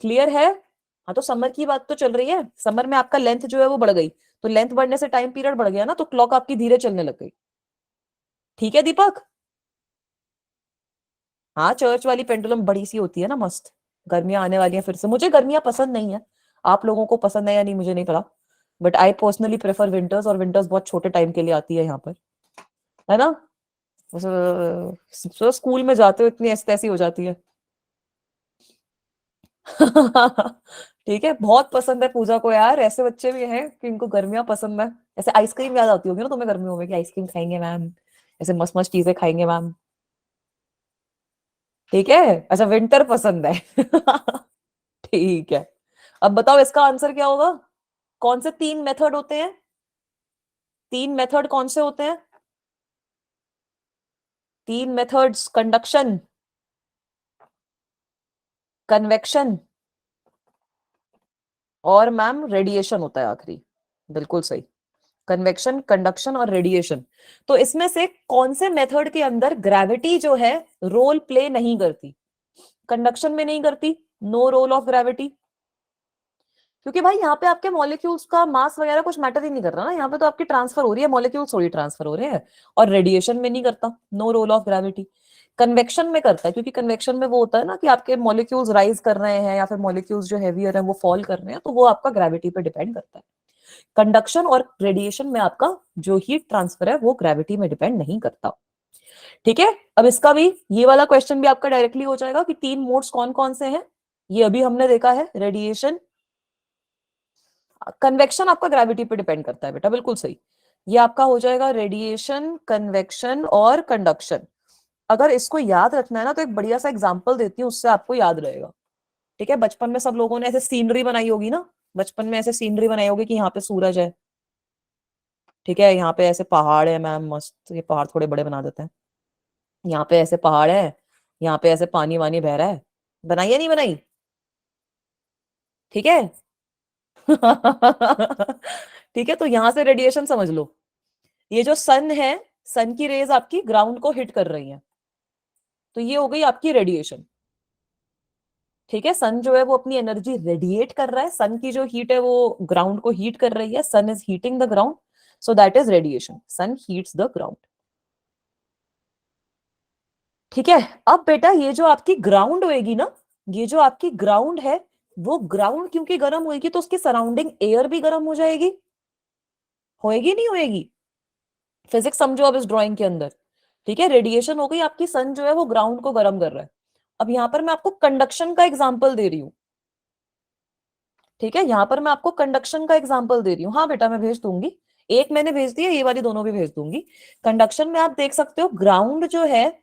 क्लियर है? हाँ, तो समर की बात तो चल रही है, समर में आपका लेंथ जो है वो बढ़ गई, तो लेंथ बढ़ने से टाइम पीरियड बढ़ गया ना, तो क्लॉक आपकी धीरे चलने लग गई। ठीक है दीपक? हाँ, चर्च वाली पेंडुलम बड़ी सी होती है ना, मस्त। गर्मियां आने वाली हैं फिर से, मुझे गर्मियां पसंद नहीं है। आप लोगों को पसंद है या नहीं मुझे नहीं पता, but I personally prefer winters, और विंटर्स बहुत छोटे टाइम के लिए आती है यहाँ पर, है ना। स्कूल में जाते हो इतनी ऐसी तैसी हो जाती है। ठीक है, बहुत पसंद है पूजा को यार, ऐसे बच्चे भी हैं कि इनको गर्मियां पसंद है। ऐसे आइसक्रीम याद आती होगी ना तुम्हें गर्मियों में, कि आइसक्रीम खाएंगे मैम, ऐसे मस्त मस्त चीजें खाएंगे मैम। ठीक है, अच्छा विंटर पसंद है। ठीक है, अब बताओ इसका आंसर क्या होगा। कौन से 3 मेथड होते हैं? 3 मेथड कौन से होते हैं? 3 मेथड्स, कंडक्शन, कन्वेक्शन और मैम रेडिएशन होता है आखिरी। बिल्कुल सही। कन्वेक्शन, कंडक्शन और रेडिएशन। तो इसमें से कौन से मेथड के अंदर ग्रेविटी जो है रोल प्ले नहीं करती? कंडक्शन में नहीं करती, नो रोल ऑफ ग्रेविटी, क्योंकि भाई यहाँ पे आपके मॉलिक्यूल्स का मास वगैरह कुछ मैटर ही नहीं कर रहा ना, यहाँ पे तो आपकी ट्रांसफर हो रही है, मॉलिक्यूल्स थोड़ी ट्रांसफर हो रहे हैं। और रेडिएशन में नहीं करता, no role of gravity. Convection में करता है, क्योंकि कन्वेक्शन में वो होता है ना कि आपके मॉलिक्यूल्स राइज कर रहे हैं या फिर मॉलिक्यूल्स जो हैवियर है वो फॉल कर रहे हैं, तो वो आपका ग्रेविटी पे डिपेंड करता है। कंडक्शन और रेडिएशन में आपका जो हीट ट्रांसफर है वो ग्रेविटी में डिपेंड नहीं करता। ठीक है, अब इसका भी ये वाला क्वेश्चन भी आपका डायरेक्टली हो जाएगा कि तीन मोड्स कौन कौन से हैं। ये अभी हमने देखा है, रेडिएशन, कन्वेक्शन आपका ग्रेविटी पे डिपेंड करता है बेटा, बिल्कुल सही। ये आपका हो जाएगा रेडिएशन, कन्वेक्शन और कंडक्शन। अगर इसको याद रखना है ना तो एक बढ़िया सा एग्जांपल देती हूँ, उससे आपको याद रहेगा। ठीक है, बचपन में सब लोगों ने ऐसे सीनरी बनाई होगी ना, बचपन में ऐसे सीनरी बनाई होगी कि यहाँ पे सूरज है, ठीक है, यहाँ पे ऐसे पहाड़ है, मैम मस्त, ये पहाड़ थोड़े बड़े बना देते हैं, यहाँ पे ऐसे पहाड़ है, यहाँ पे ऐसे पानी वानी बह रहा है, बनाई या नहीं बनाई? ठीक है। ठीक है, तो यहां से रेडिएशन समझ लो, ये जो सन है, सन की रेज आपकी ग्राउंड को हिट कर रही है, तो ये हो गई आपकी रेडिएशन। ठीक है, सन जो है वो अपनी एनर्जी रेडिएट कर रहा है, सन की जो हीट है वो ग्राउंड को हीट कर रही है, sun is heating the ground, so that is radiation, sun heats the ground. ठीक है, अब बेटा ये जो आपकी ग्राउंड होएगी ना, ये जो आपकी ग्राउंड है, वो ग्राउंड क्योंकि गर्म होएगी तो उसकी सराउंडिंग एयर भी गर्म हो जाएगी, होएगी नहीं होएगी? फिजिक्स समझो अब इस ड्राइंग के अंदर। ठीक है, रेडिएशन हो गई आपकी, सन जो है वो ग्राउंड को गर्म कर रहा है। अब यहां पर मैं आपको कंडक्शन का एग्जांपल दे रही हूँ। ठीक है, यहां पर मैं आपको कंडक्शन का एग्जांपल दे रही हूँ। हाँ बेटा मैं भेज दूंगी, एक मैंने भेज दिया, ये वाली दोनों भी भेज दूंगी। कंडक्शन में आप देख सकते हो ग्राउंड जो है,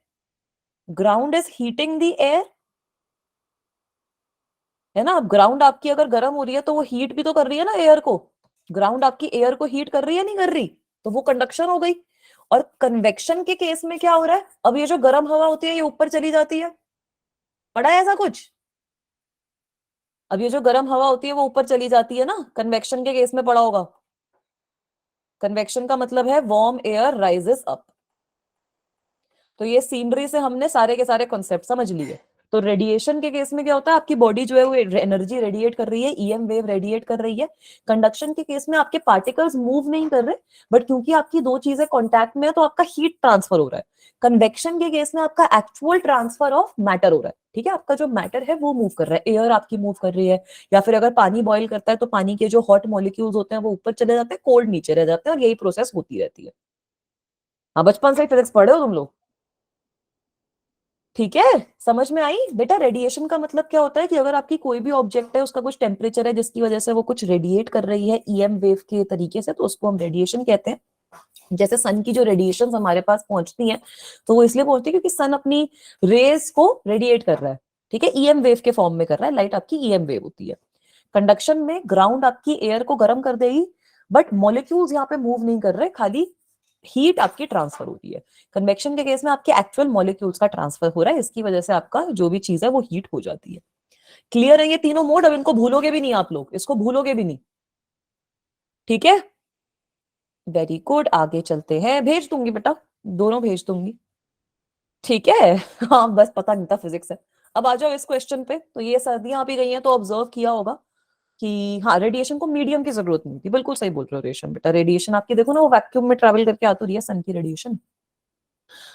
ground is heating the air, है ना। अब ग्राउंड आपकी अगर गर्म हो रही है तो वो हीट भी तो कर रही है ना एयर को, ग्राउंड आपकी एयर को हीट कर रही है नहीं कर रही, तो वो कंडक्शन हो गई। और कन्वेक्शन के केस में क्या हो रहा है, अब ये जो गर्म हवा होती है ये ऊपर चली जाती है, पड़ा है ऐसा कुछ? अब ये जो गर्म हवा होती है वो ऊपर चली जाती है ना, कन्वेक्शन के केस में पड़ा होगा। कन्वेक्शन का मतलब है वार्म एयर राइजेस अप। तो ये सीनरी से हमने सारे के सारे कॉन्सेप्ट समझ लिए। तो रेडिएशन के केस में क्या होता है, आपकी बॉडी जो है वो एनर्जी रेडिएट कर रही है, ईएम वेव रेडिएट कर रही है। कंडक्शन के केस में आपके पार्टिकल्स मूव नहीं कर रहे, बट क्योंकि आपकी दो चीजें कांटेक्ट में है तो आपका हीट ट्रांसफर हो रहा है। कन्वेक्शन के केस में आपका एक्चुअल ट्रांसफर ऑफ मैटर हो रहा है। ठीक है, आपका जो मैटर है वो मूव कर रहा है, एयर आपकी मूव कर रही है, या फिर अगर पानी बॉईल करता है तो पानी के जो हॉट मॉलिक्यूल्स होते हैं वो ऊपर चले जाते हैं, कोल्ड नीचे रह जाते हैं, और यही प्रोसेस होती रहती है। हाँ, बचपन से फिजिक्स पढ़े हो तुम लोग। ठीक है, समझ में आई बेटा। रेडिएशन का मतलब क्या होता है कि अगर आपकी कोई भी ऑब्जेक्ट है, उसका कुछ टेम्परेचर है जिसकी वजह से वो कुछ रेडिएट कर रही है ईएम वेव के तरीके से, तो उसको हम रेडिएशन कहते हैं। जैसे सन की जो रेडिएशन हमारे पास पहुंचती हैं, तो वो इसलिए पहुंचती है क्योंकि सन अपनी रेज को रेडिएट कर रहा है। ठीक है, ईएम वेव के फॉर्म में कर रहा है, लाइट आपकी ईएम वेव होती है। कंडक्शन में ग्राउंड आपकी एयर को गर्म कर देगी, बट मॉलिक्यूल्स यहाँ पे मूव नहीं कर रहे, खाली हीट आपकी ट्रांसफर होती है। कन्वेक्शन के केस में आपके एक्चुअल मॉलिक्यूल्स का ट्रांसफर हो रहा है, इसकी वजह से आपका जो भी चीज है वो हीट हो जाती है। क्लियर है ये तीनों मोड? अब इनको भूलोगे भी नहीं आप लोग, इसको भूलोगे भी नहीं। ठीक है, वेरी गुड, आगे चलते हैं, भेज दूंगी बेटा, दोनों भेज दूंगी। ठीक है। हाँ बस पता नहीं था फिजिक्स है। अब आ जाओ इस क्वेश्चन पे। तो ये सर्दियां भी गई हैं तो ऑब्जर्व किया होगा कि हाँ, रेडिएशन को मीडियम की जरूरत नहीं थी, बिल्कुल सही बोल रहे हो रेशम बेटा। रेडिएशन आपकी देखो ना, वो वैक्यूम में ट्रेवल करके आती रही है, सन की रेडिएशन।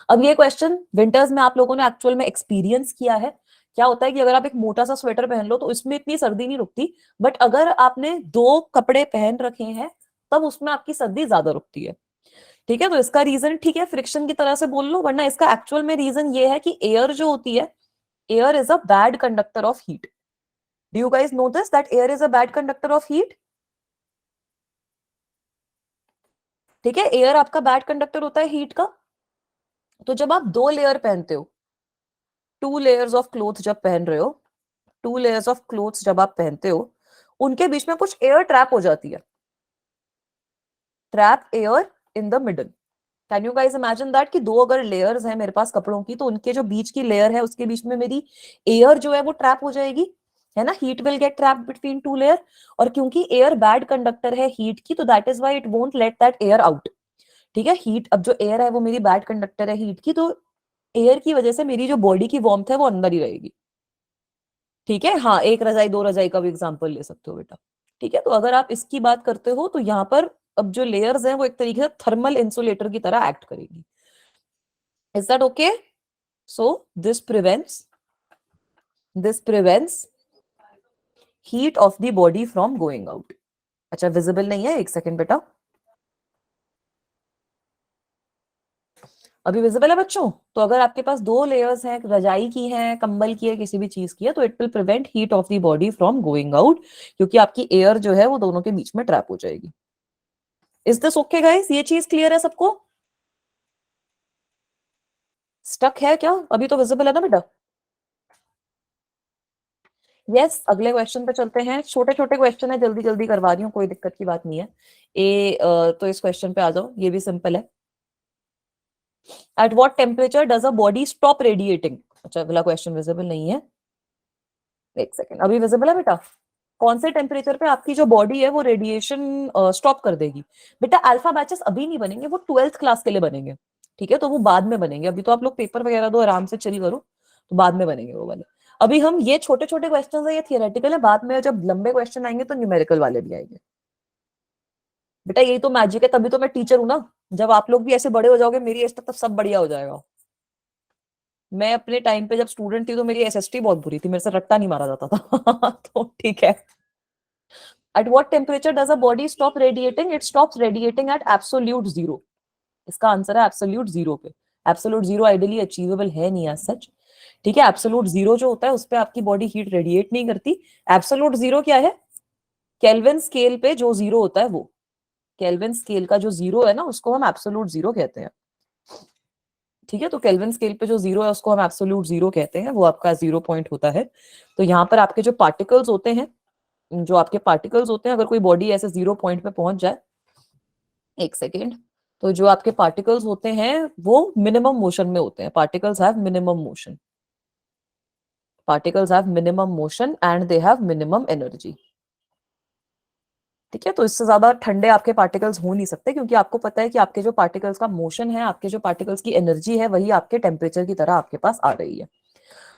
अब ये क्वेश्चन विंटर्स में आप लोगों ने एक्चुअल में एक्सपीरियंस किया है। क्या होता है कि अगर आप एक मोटा सा स्वेटर पहन लो तो इसमें इतनी सर्दी नहीं रुकती, बट अगर आपने दो कपड़े पहन रखे हैं तब उसमें आपकी सर्दी ज्यादा रुकती है। ठीक है, तो इसका रीजन, ठीक है, फ्रिक्शन की तरह से बोल लो, वरना इसका एक्चुअल में रीजन ये है कि एयर जो होती है, air is a bad conductor of heat. Do you guys know this that air is a bad conductor of heat? ठीक है, एयर आपका बैड कंडक्टर होता है हीट का। तो जब आप दो लेयर पहनते हो, टू लेयर्स ऑफ क्लोथ जब पहन रहे हो, टू लेयर्स ऑफ क्लोथ्स जब आप पहनते हो, उनके बीच में कुछ एयर ट्रैप हो जाती है, trap air in the middle. Can you guys imagine that कि दो अगर लेयर्स हैं मेरे पास कपड़ों की, तो उनके जो बीच की लेयर है उसके बीच में मेरी एयर जो है वो ट्रैप हो जाएगी। है ना, heat will get trapped between two layer, और क्योंकि एयर बैड कंडक्टर है हीट की, तो that is why it won't let that air out. ठीक है, हीट, अब जो एयर है वो मेरी बैड कंडक्टर है हीट की, तो एयर की वजह से मेरी जो बॉडी की वार्मथ है वो अंदर ही रहेगी। ठीक है, हाँ, एक रजाई दो रजाई का भी एग्जांपल ले सकते हो बेटा। ठीक है, तो अगर आप इसकी बात करते हो तो यहाँ पर अब जो लेयर्स हैं वो एक तरीके से थर्मल इंसुलेटर की तरह एक्ट करेगी। Is that okay? So this prevents heat of the body from going out. अच्छा, विजिबल नहीं है, एक सेकेंड बेटा, अभी विजिबल है बच्चों? तो अगर आपके पास दो लेयर्स हैं, रजाई की है, कंबल की है, किसी भी चीज की है, तो it will prevent heat of the body from going out, क्योंकि आपकी एयर जो है वो दोनों के बीच में ट्रैप हो जाएगी। Is this okay guys? ये चीज क्लियर है सबको? स्टक है क्या? अभी तो विजिबल है ना बेटा? यस, अगले क्वेश्चन पे चलते हैं। छोटे छोटे क्वेश्चन है, जल्दी जल्दी करवा रही हूँ, कोई दिक्कत की बात नहीं है। तो इस क्वेश्चन पे आ जाओ, ये भी सिंपल है। At what temperature does a body stop radiating? अच्छा, अगला क्वेश्चन विजिबल नहीं है, एक सेकेंड, अभी विजिबल है बेटा? कौन से टेम्परेचर पे आपकी जो बॉडी है वो रेडिएशन स्टॉप कर देगी? बेटा अल्फा बैचेस अभी नहीं बनेंगे, वो 12th क्लास के लिए बनेंगे। ठीक है, तो वो बाद में बनेंगे, अभी तो आप लोग पेपर वगैरह दो, आराम से चिल करो, तो बाद में बनेंगे वो वाले। अभी हम ये छोटे छोटे क्वेश्चन है, ये थियोरेटिकल है, बाद में जब लंबे क्वेश्चन आएंगे तो न्यूमेरिकल वाले भी आएंगे। बेटा यही तो मैजिक है, तभी तो मैं टीचर हूं ना। जब आप लोग भी ऐसे बड़े हो जाओगे मेरी एज तक, तब सब बढ़िया हो जाएगा। मैं अपने टाइम पे जब स्टूडेंट थी तो मेरी एसएसटी बहुत बुरी थी, मेरे से रट्टा नहीं मारा जाता था तो ठीक है। At what temperature does a body stop radiating? It stops radiating at absolute zero. इसका आंसर है एब्सोल्यूट जीरो पे। एब्सोल्यूट जीरो आइडियली अचीवेबल है नहीं एज सच। ठीक है, एब्सोल्यूट जीरो जो होता है उस पे आपकी बॉडी हीट रेडिएट नहीं करती। एब्सोल्यूट जीरो क्या है? केल्विन स्केल पे जो जीरो होता है वो, केल्विन स्केल का जो जीरो है ना उसको हम एब्सोल्यूट जीरो कहते हैं। ठीक है, तो केल्विन स्केल पे जो जीरो है उसको हम एब्सोल्यूट जीरो कहते हैं, वो आपका जीरो पॉइंट होता है। तो यहाँ पर आपके जो पार्टिकल्स होते हैं, अगर कोई बॉडी ऐसे जीरो पॉइंट पे पहुंच जाए, एक सेकेंड, तो जो आपके पार्टिकल्स होते हैं वो मिनिमम मोशन में होते हैं। Particles have minimum motion and they have minimum energy. ठीक है, तो इससे ज्यादा ठंडे आपके पार्टिकल्स हो नहीं सकते, क्योंकि आपको पता है कि आपके जो पार्टिकल्स का मोशन है, आपके जो पार्टिकल्स की एनर्जी है, वही आपके टेम्परेचर की तरह आपके पास आ रही है।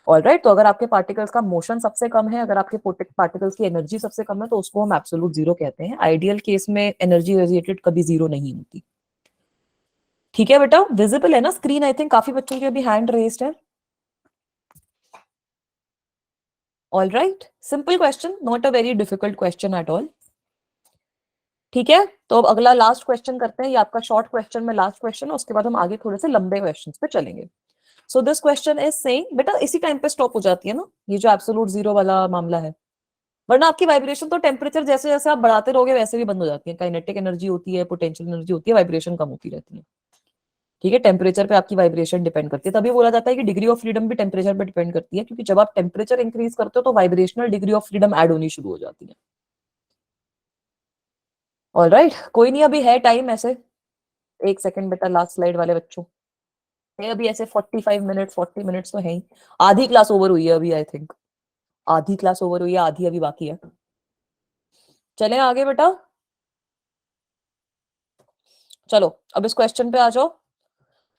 ऑलराइट, तो अगर आपके पार्टिकल्स का मोशन सबसे कम है, अगर आपके पार्टिकल्स की एनर्जी सबसे कम है, तो उसको हम एब्सोल्यूट जीरो कहते हैं। आइडियल केस में एनर्जी रेडिएटेड कभी जीरो नहीं होती। ठीक है बेटा, विजिबल है ना स्क्रीन? आई थिंक काफी बच्चों के अभी हैंड रेज्ड है। All right, simple question, not a very difficult question at all. ठीक है, तो अब अगला लास्ट क्वेश्चन करते हैं, ये आपका शॉर्ट क्वेश्चन में लास्ट क्वेश्चन है, उसके बाद हम आगे थोड़े से लंबे क्वेश्चन पे चलेंगे। So this question is saying, बेटा इसी टाइम पे स्टॉप हो जाती है ना ये जो एब्सोल्यूट जीरो वाला मामला है, वरना आपकी वाइब्रेशन तो टेम्परेचर जैसे जैसे आप बढ़ाते रहोगे वैसे भी बंद हो जाती है। काइनेटिक एनर्जी होती है, पोटेंशियल एनर्जी होती है, वाइब्रेशन कम होती रहती है। ठीक है, टेम्परेचर पे आपकी वाइब्रेशन डिपेंड करती है, तभी बोला जाता है कि डिग्री ऑफ फ्रीडम भी टेम्परेचर पे डिपेंड करती है, क्योंकि जब आप टेम्परेचर इंक्रीज करते हो तो vibrational degree of freedom add होनी शुरू हो जाती है। ऑलराइट, कोई नहीं, अभी है टाइम ऐसे, एक सेकंड बेटा, लास्ट स्लाइड वाले बच्चों है अभी ऐसे 45 मिनट्स, 40 मिनट्स तो है ही। आधी क्लास ओवर हुई है अभी, आई थिंक आधी क्लास ओवर हुई है, आधी अभी बाकी है। चले आगे बेटा, चलो अब इस क्वेश्चन पे आ जाओ।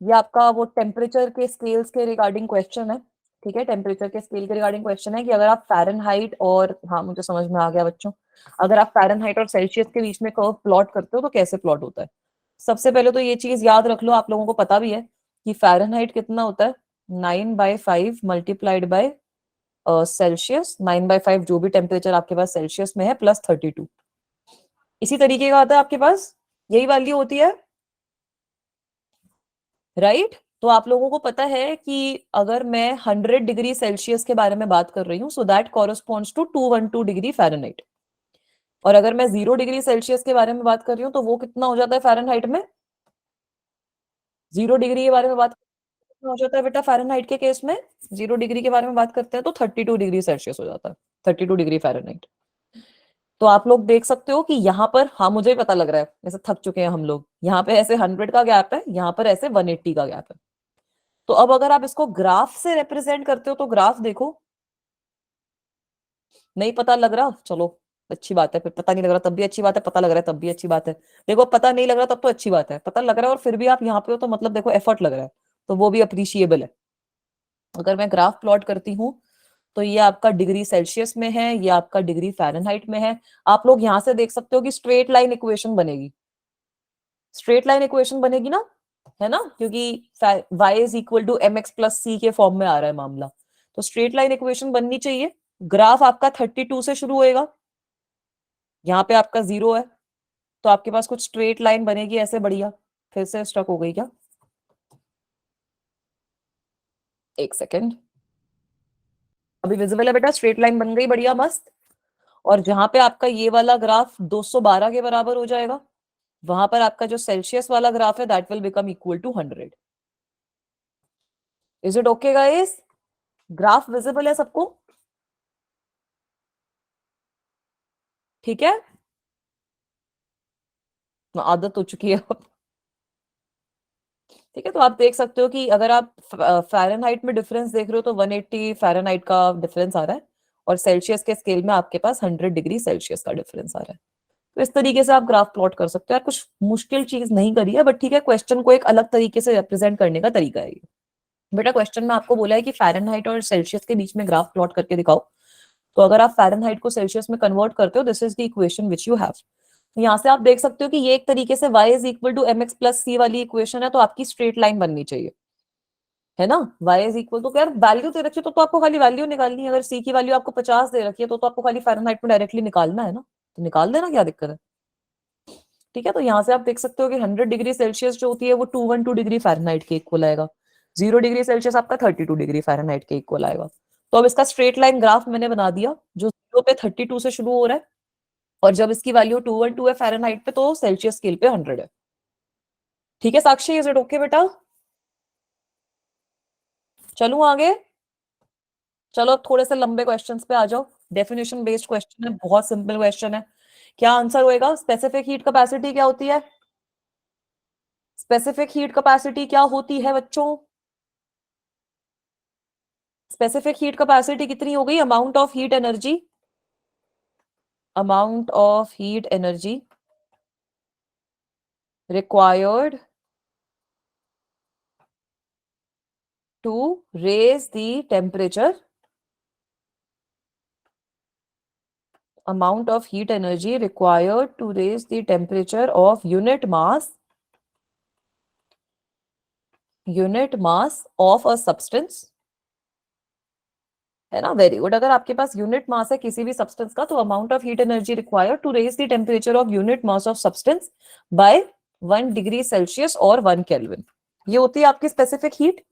ये आपका वो टेम्परेचर के स्केल्स के रिगार्डिंग क्वेश्चन है। ठीक है, टेम्परेचर के स्केल के रिगार्डिंग क्वेश्चन है कि अगर आप फ़ारेनहाइट और, हाँ मुझे समझ में आ गया बच्चों, अगर आप फ़ारेनहाइट और सेल्सियस के बीच में कर्व प्लॉट करते हो तो कैसे प्लॉट होता है। सबसे पहले तो ये चीज याद रख लो, आप लोगों को पता भी है कि फ़ारेनहाइट कितना होता है, 9/5 मल्टीप्लाइड बाय सेल्सियस, 9/5 जो भी टेम्परेचर आपके पास सेल्सियस में है, प्लस 32। इसी तरीके का आता है आपके पास, यही वैल्यू होती है, राइट। तो आप लोगों को पता है कि अगर मैं 100 डिग्री सेल्सियस के बारे में बात कर रही हूँ, so that corresponds to 212 degree Fahrenheit. और अगर मैं 0 डिग्री सेल्सियस के बारे में बात कर रही हूँ तो वो कितना हो जाता है फ़ारेनहाइट में? 0 डिग्री के बारे में बात कितना हो जाता है बेटा फ़ारेनहाइट के केस में? 0 डिग्री के बारे में बात करते हैं तो 32 डिग्री सेल्सियस हो जाता है, 32 डिग्री फ़ारेनहाइट। तो आप लोग देख सकते हो कि यहाँ पर, हाँ मुझे भी पता लग रहा है, जैसे थक चुके हैं हम लोग, यहाँ पे ऐसे 100 का गैप है, यहाँ पर ऐसे 180 का गैप है। तो अब अगर आप इसको ग्राफ से रिप्रेजेंट करते हो तो ग्राफ देखो, नहीं पता लग रहा, चलो अच्छी बात है, फिर पता नहीं लग रहा तब भी अच्छी बात है, पता लग रहा है तब भी अच्छी बात है। देखो पता नहीं लग रहा तब तो अच्छी बात है, पता लग रहा है और फिर भी आप यहाँ पे हो तो मतलब देखो एफर्ट लग रहा है, तो वो भी अप्रिशिएबल है। अगर मैं ग्राफ प्लॉट करती हूँ तो ये आपका डिग्री सेल्सियस में है, ये आपका डिग्री फ़ारेनहाइट में है। आप लोग यहां से देख सकते हो कि स्ट्रेट लाइन इक्वेशन बनेगी, स्ट्रेट लाइन इक्वेशन बनेगी ना, है ना, क्योंकि y is equal to M X plus C के फॉर्म में आ रहा है मामला, तो स्ट्रेट लाइन इक्वेशन बननी चाहिए। ग्राफ आपका 32 से शुरू होएगा, यहाँ पे आपका 0 है, तो आपके पास कुछ स्ट्रेट लाइन बनेगी ऐसे बढ़िया। फिर से स्टक हो गई क्या, एक सेकेंड, अभी विजिबल है बेटा, स्ट्रेट लाइन बन गई बढ़िया मस्त। और जहां पे आपका ये वाला ग्राफ 212 के बराबर हो जाएगा, वहां पर आपका जो सेल्सियस वाला ग्राफ है that will become equal to 100। Is it okay guys, graph visible है सबको, ठीक है, आदत हो चुकी है अब। ठीक है, तो आप देख सकते हो कि अगर आप फ़ारेनहाइट में डिफरेंस देख रहे हो तो 180 फ़ारेनहाइट का डिफरेंस आ रहा है, और सेल्सियस के स्केल में आपके पास 100 डिग्री सेल्सियस का डिफरेंस आ रहा है। तो इस तरीके से आप ग्राफ प्लॉट कर सकते हो यार, कुछ मुश्किल चीज नहीं करी है, बट ठीक है, क्वेश्चन को एक अलग तरीके से रिप्रेजेंट करने का तरीका है ये। बेटा क्वेश्चन में आपको बोला है कि फ़ारेनहाइट और सेल्सियस के बीच में ग्राफ प्लॉट करके दिखाओ, तो अगर आप फ़ारेनहाइट को सेल्सियस में कन्वर्ट करते हो, this is the equation which you have. यहाँ से आप देख सकते हो कि ये एक तरीके से y is equal to M X plus C वाली इक्वेशन है, तो आपकी स्ट्रेट लाइन बननी चाहिए, है ना। y इज इक्वल टू, यार वैल्यू दे रखी है तो आपको खाली वैल्यू निकालनी है, अगर c की वैल्यू आपको 50 दे रखी है तो आपको खाली फ़ारेनहाइट में डायरेक्टली निकालना है ना, तो निकाल देना, क्या दिक्कत है। ठीक है, तो यहाँ से आप देख सकते हो कि 100 डिग्री सेल्सियस जो होती है वो 212 डिग्री फ़ारेनहाइट के इक्वल आएगा, 0 डिग्री सेल्सियस आपका 32 डिग्री फ़ारेनहाइट के इक्वल आएगा। तो अब इसका स्ट्रेट लाइन ग्राफ मैंने बना दिया, जो 0 पे 32 से शुरू हो रहा है, और जब इसकी वैल्यू 212 है फ़ारेनहाइट पे तो सेल्सियस स्केल पे 100 है। ठीक है साक्षी, इज इट ओके बेटा, चलूं आगे। चलो अब थोड़े से लंबे क्वेश्चंस पे आ जाओ, डेफिनेशन बेस्ड क्वेश्चन है, बहुत सिंपल क्वेश्चन है। क्या आंसर होएगा, स्पेसिफिक हीट कैपेसिटी क्या होती है, स्पेसिफिक हीट कैपेसिटी क्या होती है बच्चों, स्पेसिफिक हीट कैपेसिटी कितनी हो गई, amount of heat energy, amount of heat energy required to raise the temperature, amount of heat energy required to raise the temperature of unit mass of a substance, है ना, very good. अगर आपके पास unit mass है किसी भी substance का, तो amount of heat energy required to raise the temperature of unit mass of substance by 1 degree Celsius और 1 केल्विन, ये होती है आपकी स्पेसिफिक हीट।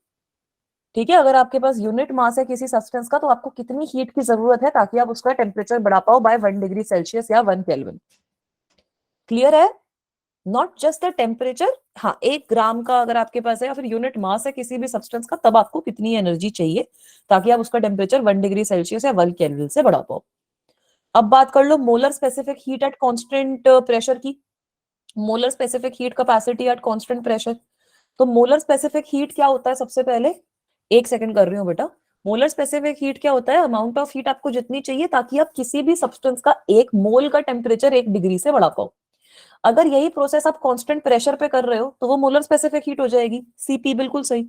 ठीक है, अगर आपके पास यूनिट मास है किसी सब्सटेंस का तो आपको कितनी हीट की जरूरत है ताकि आप उसका टेम्परेचर बढ़ा पाओ बाय 1 डिग्री सेल्सियस या 1 केल्विन, क्लियर है, नॉट जस्ट द टेम्परेचर। हाँ, 1 ग्राम का अगर आपके पास है या फिर यूनिट मास है किसी भी सब्सटेंस का, तब आपको कितनी एनर्जी चाहिए ताकि आप उसका टेम्परेचर 1 डिग्री सेल्सियस या 1 केल्विन से बढ़ा पाओ। अब बात कर लो molar specific heat at constant pressure की, molar specific heat capacity at constant pressure. तो मोलर स्पेसिफिक हीट क्या होता है, सबसे पहले एक सेकंड कर रही हूँ बेटा, मोलर स्पेसिफिक हीट क्या होता है, अमाउंट ऑफ हीट आपको जितनी चाहिए ताकि आप किसी भी सब्सटेंस का 1 मोल का टेम्परेचर 1 डिग्री से बढ़ा पाओ। अगर यही प्रोसेस आप कांस्टेंट प्रेशर पे कर रहे हो तो वो मोलर स्पेसिफिक हीट हो जाएगी, सीपी, बिल्कुल सही।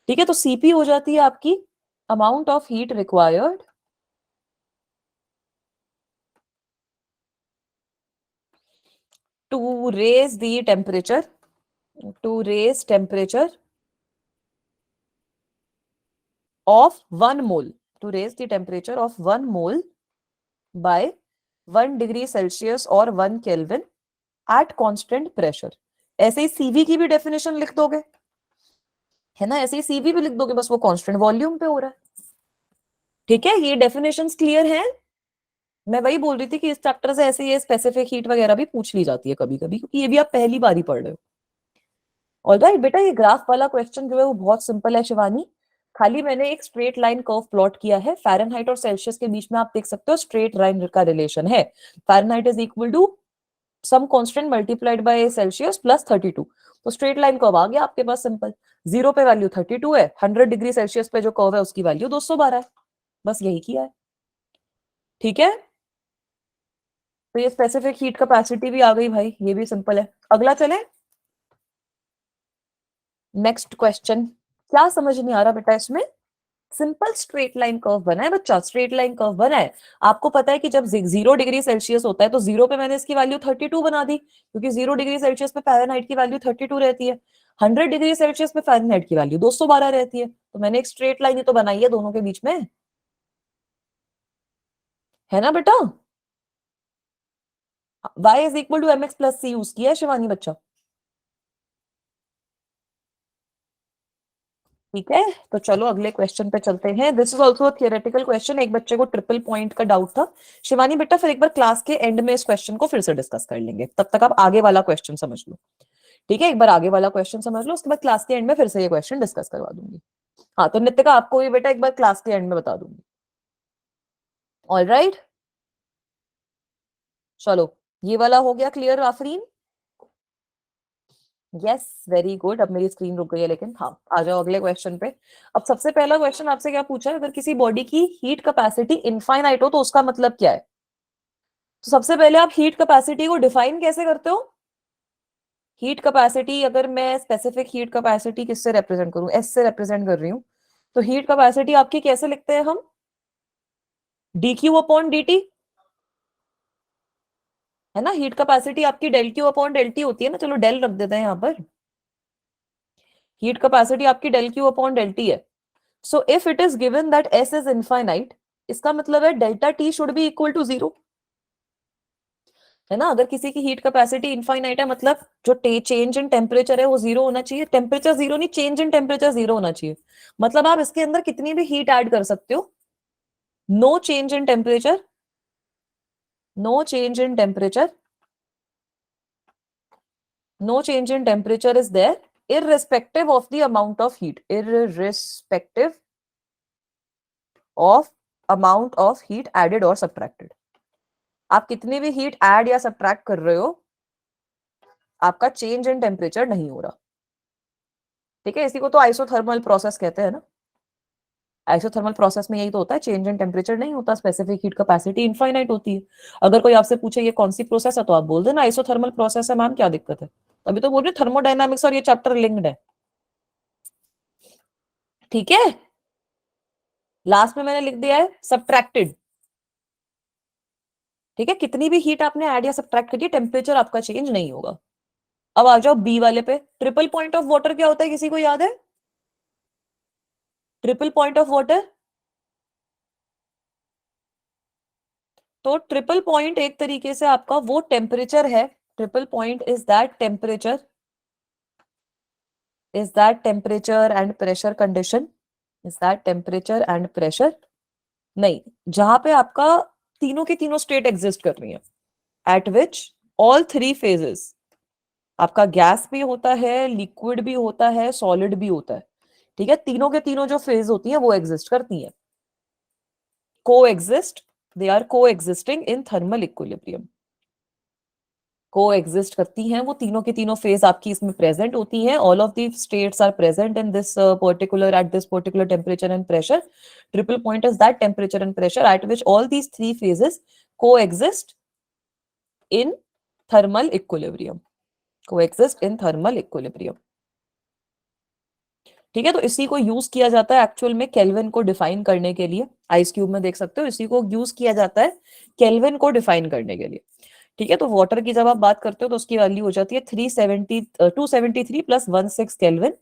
ठीक है, तो सीपी हो जाती है आपकी amount of heat required to raise the temperature, to raise temperature of 1 mole, to raise the temperature of 1 mole by 1 degree Celsius और 1 केल्विन एट कांस्टेंट प्रेशर। ऐसे ही सीवी की भी डेफिनेशन लिख दोगे, है ना, ऐसे ही सीवी भी लिख दोगे, बस वो कांस्टेंट वॉल्यूम पे हो रहा है। ठीक है, ये डेफिनेशंस क्लियर हैं। मैं वही बोल रही थी कि इस चैप्टर से ऐसे ये स्पेसिफिक हीट वगैरह भी पूछ ली जाती है कभी कभी, क्योंकि ये भी आप पहली बार ही पढ़ रहे हो। ऑलराइट बेटा, ये ग्राफ वाला क्वेश्चन जो है वो बहुत सिंपल है शिवानी, खाली मैंने एक स्ट्रेट लाइन कर्व प्लॉट किया है, फ़ारेनहाइट और सेल्सियस के बीच में आप देख सकते हो स्ट्रेट लाइन का रिलेशन है, Fahrenheit is equal to some constant multiplied by Celsius plus 32, तो स्ट्रेट लाइन कर्व आ गया आपके पास सिंपल, 0 पे वैल्यू 32 है, 100 डिग्री सेल्सियस पे जो कर्व है उसकी वैल्यू 212 है, बस यही किया है। ठीक है, तो ये स्पेसिफिक हीट कैपेसिटी भी आ गई भाई, ये भी सिंपल है। अगला चले, नेक्स्ट क्वेश्चन। क्या समझ नहीं आ रहा बेटा इसमें? सिंपल स्ट्रेट लाइन कर्व बना है बच्चा, स्ट्रेट लाइन कर्व बना है। आपको पता है कि जब 0 डिग्री सेल्सियस होता है तो 0 पे मैंने इसकी वैल्यू 32 बना दी, क्योंकि 0 डिग्री सेल्सियस पे फ़ारेनहाइट की वैल्यू 32 रहती है। 100 डिग्री सेल्सियस पे फ़ारेनहाइट की वैल्यू 212 रहती है, तो मैंने एक स्ट्रेट लाइन ही तो बनाई है दोनों के बीच में, है ना बेटा? y is equal to mx plus c use किया है शिवानी बच्चा। ठीक है, तो चलो अगले क्वेश्चन पे चलते हैं। This is also theoretical question, एक बच्चे को ट्रिपल पॉइंट का डाउट था। शिवानी बेटा फिर एक बार क्लास के एंड में इस क्वेश्चन को फिर से डिस्कस कर लेंगे, तब तक आप आगे वाला क्वेश्चन समझ लो। ठीक है, एक बार आगे वाला क्वेश्चन समझ लो, उसके बाद क्लास के एंड में फिर से ये क्वेश्चन डिस्कस करवा दूंगी। हाँ, तो नित्य आपको ये बेटा एक बार क्लास के एंड में बता दूंगी। ऑल राइट, चलो ये वाला हो गया clear Afreen? Yes, very good. अब मेरी स्क्रीन रुक गई है लेकिन, हाँ आ जाओ अगले क्वेश्चन पे। अब सबसे पहला क्वेश्चन आपसे क्या पूछा है, अगर किसी बॉडी की हीट कैपेसिटी इनफाइनाइट हो तो उसका मतलब क्या है? तो सबसे पहले आप हीट कैपेसिटी को डिफाइन कैसे करते हो? हीट कैपेसिटी, अगर मैं स्पेसिफिक हीट कैपेसिटी किससे रिप्रेजेंट करूं, एस से रिप्रेजेंट कर रही हूँ, तो हीट कैपेसिटी आपकी कैसे लिखते हैं हम? D Q upon D t, है ना? हीट कैपेसिटी आपकी del Q upon del t होती है ना, चलो डेल रख देते हैं यहाँ पर। हीट कैपेसिटी आपकी del Q upon del T है। So if it is given that S is infinite, इसका मतलब है delta T should be equal to 0, है ना? अगर किसी की हीट कैपेसिटी इनफाइनाइट है मतलब जो चेंज इन टेम्परेचर है वो 0 होना चाहिए। टेम्परेचर 0 नहीं, चेंज इन टेम्परेचर 0 होना चाहिए। मतलब आप इसके अंदर कितनी भी हीट ऐड कर सकते हो, no change in temperature, no change in temperature, no change in temperature is there irrespective of the amount of heat, irrespective of amount of heat added or subtracted। आप कितनी भी हीट ऐड या subtract कर रहे हो, आपका change in temperature नहीं हो रहा। ठीक है, इसी को तो आइसोथर्मल प्रोसेस कहते हैं ना। आइसोथर्मल प्रोसेस में यही तो होता है, चेंज इन टेम्परेचर नहीं होता, स्पेसिफिक हीट कैपेसिटी इनफाइनाइट होती है। अगर कोई आपसे पूछे ये कौन सी प्रोसेस है, तो आप बोल देना आइसोथर्मल प्रोसेस है मैम, क्या दिक्कत है? अभी तो बोल रही थर्मोडायनामिक्स और ये चैप्टर लिंक्ड है। ठीक है, लास्ट में मैंने लिख दिया है सब्ट्रैक्टेड। ठीक है, कितनी भी हीट आपने ऐड या सब्ट्रैक्ट करी, टेम्परेचर आपका चेंज नहीं होगा। अब आ जाओ बी वाले पे। ट्रिपल पॉइंट ऑफ वाटर क्या होता है, किसी को याद है? ट्रिपल पॉइंट ऑफ वाटर, तो ट्रिपल पॉइंट एक तरीके से आपका वो टेम्परेचर है। Triple point is that temperature, is that temperature and pressure condition, is that temperature and pressure, नहीं, जहां पे आपका तीनों की तीनों स्टेट एग्जिस्ट कर रही है, eight which all three phases, आपका गैस भी होता है, लिक्विड भी होता है, सॉलिड भी होता है। ठीक है, तीनों के तीनों जो फेज होती है वो एग्जिस्ट करती है, को एग्जिस्ट, दे आर को एग्जिस्टिंग इन थर्मल इक्विलिब्रियम। को एग्जिस्ट करती हैं वो तीनों के तीनों फेज आपकी इसमें प्रेजेंट होती हैं। All of the states are present in this particular at this particular temperature and pressure. Triple point is that temperature and pressure at which all these three phases coexist in thermal equilibrium, coexist in thermal equilibrium. ठीक है, तो इसी को use किया जाता है actual में kelvin को डिफाइन करने के लिए। आइस क्यूब में देख सकते हो, इसी को यूज किया जाता है केल्विन को डिफाइन करने के लिए। ठीक है, तो वाटर की जब आप बात करते हो तो उसकी वैल्यू हो जाती है 273 प्लस 16 केल्विन,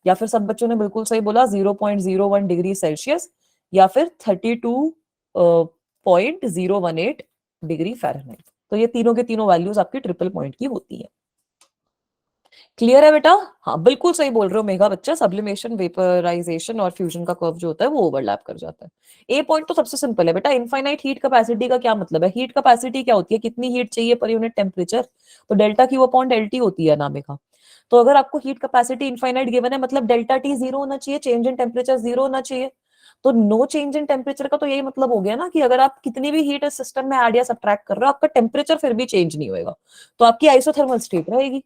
या फिर सब बच्चों ने बिल्कुल सही बोला 0.01 डिग्री सेल्सियस, या फिर 32.018 डिग्री फ़ारेनहाइट। तो ये तीनों के तीनों वैल्यूज आपकी ट्रिपल पॉइंट की होती है। क्लियर है बेटा? हाँ बिल्कुल सही बोल रहे हो मेघा बच्चा, सब्लिमेशन, वेपराइजेशन और फ्यूजन का कर्व जो होता है वो ओवरलैप कर जाता है। ए पॉइंट तो सबसे सिंपल है बेटा। इनफाइनाइट हीट कैपेसिटी का क्या मतलब है? हीट कैपेसिटी क्या होती है, कितनी हीट चाहिए पर यूनिट टेम्परेचर, तो डेल्टा क्यू अपॉन डेल्टी होती है ना मेघा। तो अगर आपको हीट कैपेसिटी इनफाइनाइट गिवन है मतलब डेल्टा टी 0 होना चाहिए, चेंज इन टेम्परेचर 0 होना चाहिए। तो नो चेंज इन टेम्परेचर का तो यही मतलब हो गया ना कि अगर आप कितनी भी हीट इस सिस्टम में ऐड या सब्ट्रैक्ट कर रहे हो, आपका टेम्परेचर फिर भी चेंज नहीं होगा, तो आपकी आइसोथर्मल स्टेट रहेगी।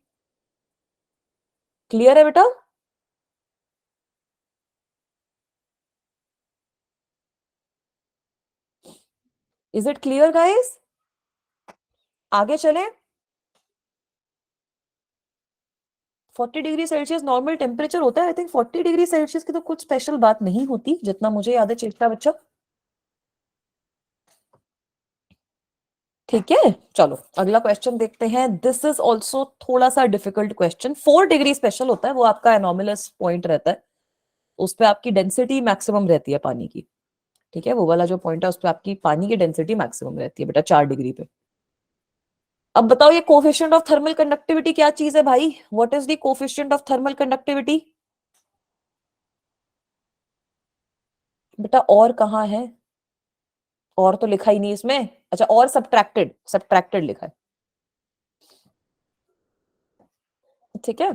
क्लियर है बेटा? Is it clear guys? आगे चले। 40 डिग्री सेल्सियस नॉर्मल टेम्परेचर होता है। आई थिंक 40 डिग्री सेल्सियस की तो कुछ स्पेशल बात नहीं होती, जितना मुझे याद है चेष्टा बच्चा। ठीक है, चलो अगला क्वेश्चन देखते हैं। दिस इज ऑल्सो थोड़ा सा डिफिकल्ट क्वेश्चन। 4 डिग्री स्पेशल होता है, वो आपका एनोमलस पॉइंट रहता है, उस पे आपकी डेंसिटी मैक्सिमम रहती है पानी की। ठीक है, वो वाला जो पॉइंट है उस पे आपकी पानी की डेंसिटी मैक्सिमम रहती है बेटा 4 डिग्री पे। अब बताओ ये कोफिशिएंट ऑफ थर्मल कंडक्टिविटी क्या चीज है भाई? What is the coefficient of thermal conductivity? बेटा और कहाँ है? और तो लिखा ही नहीं इसमें। अच्छा, और सब्ट्रैक्टेड, सब्ट्रैक्टेड लिखा है। ठीक है,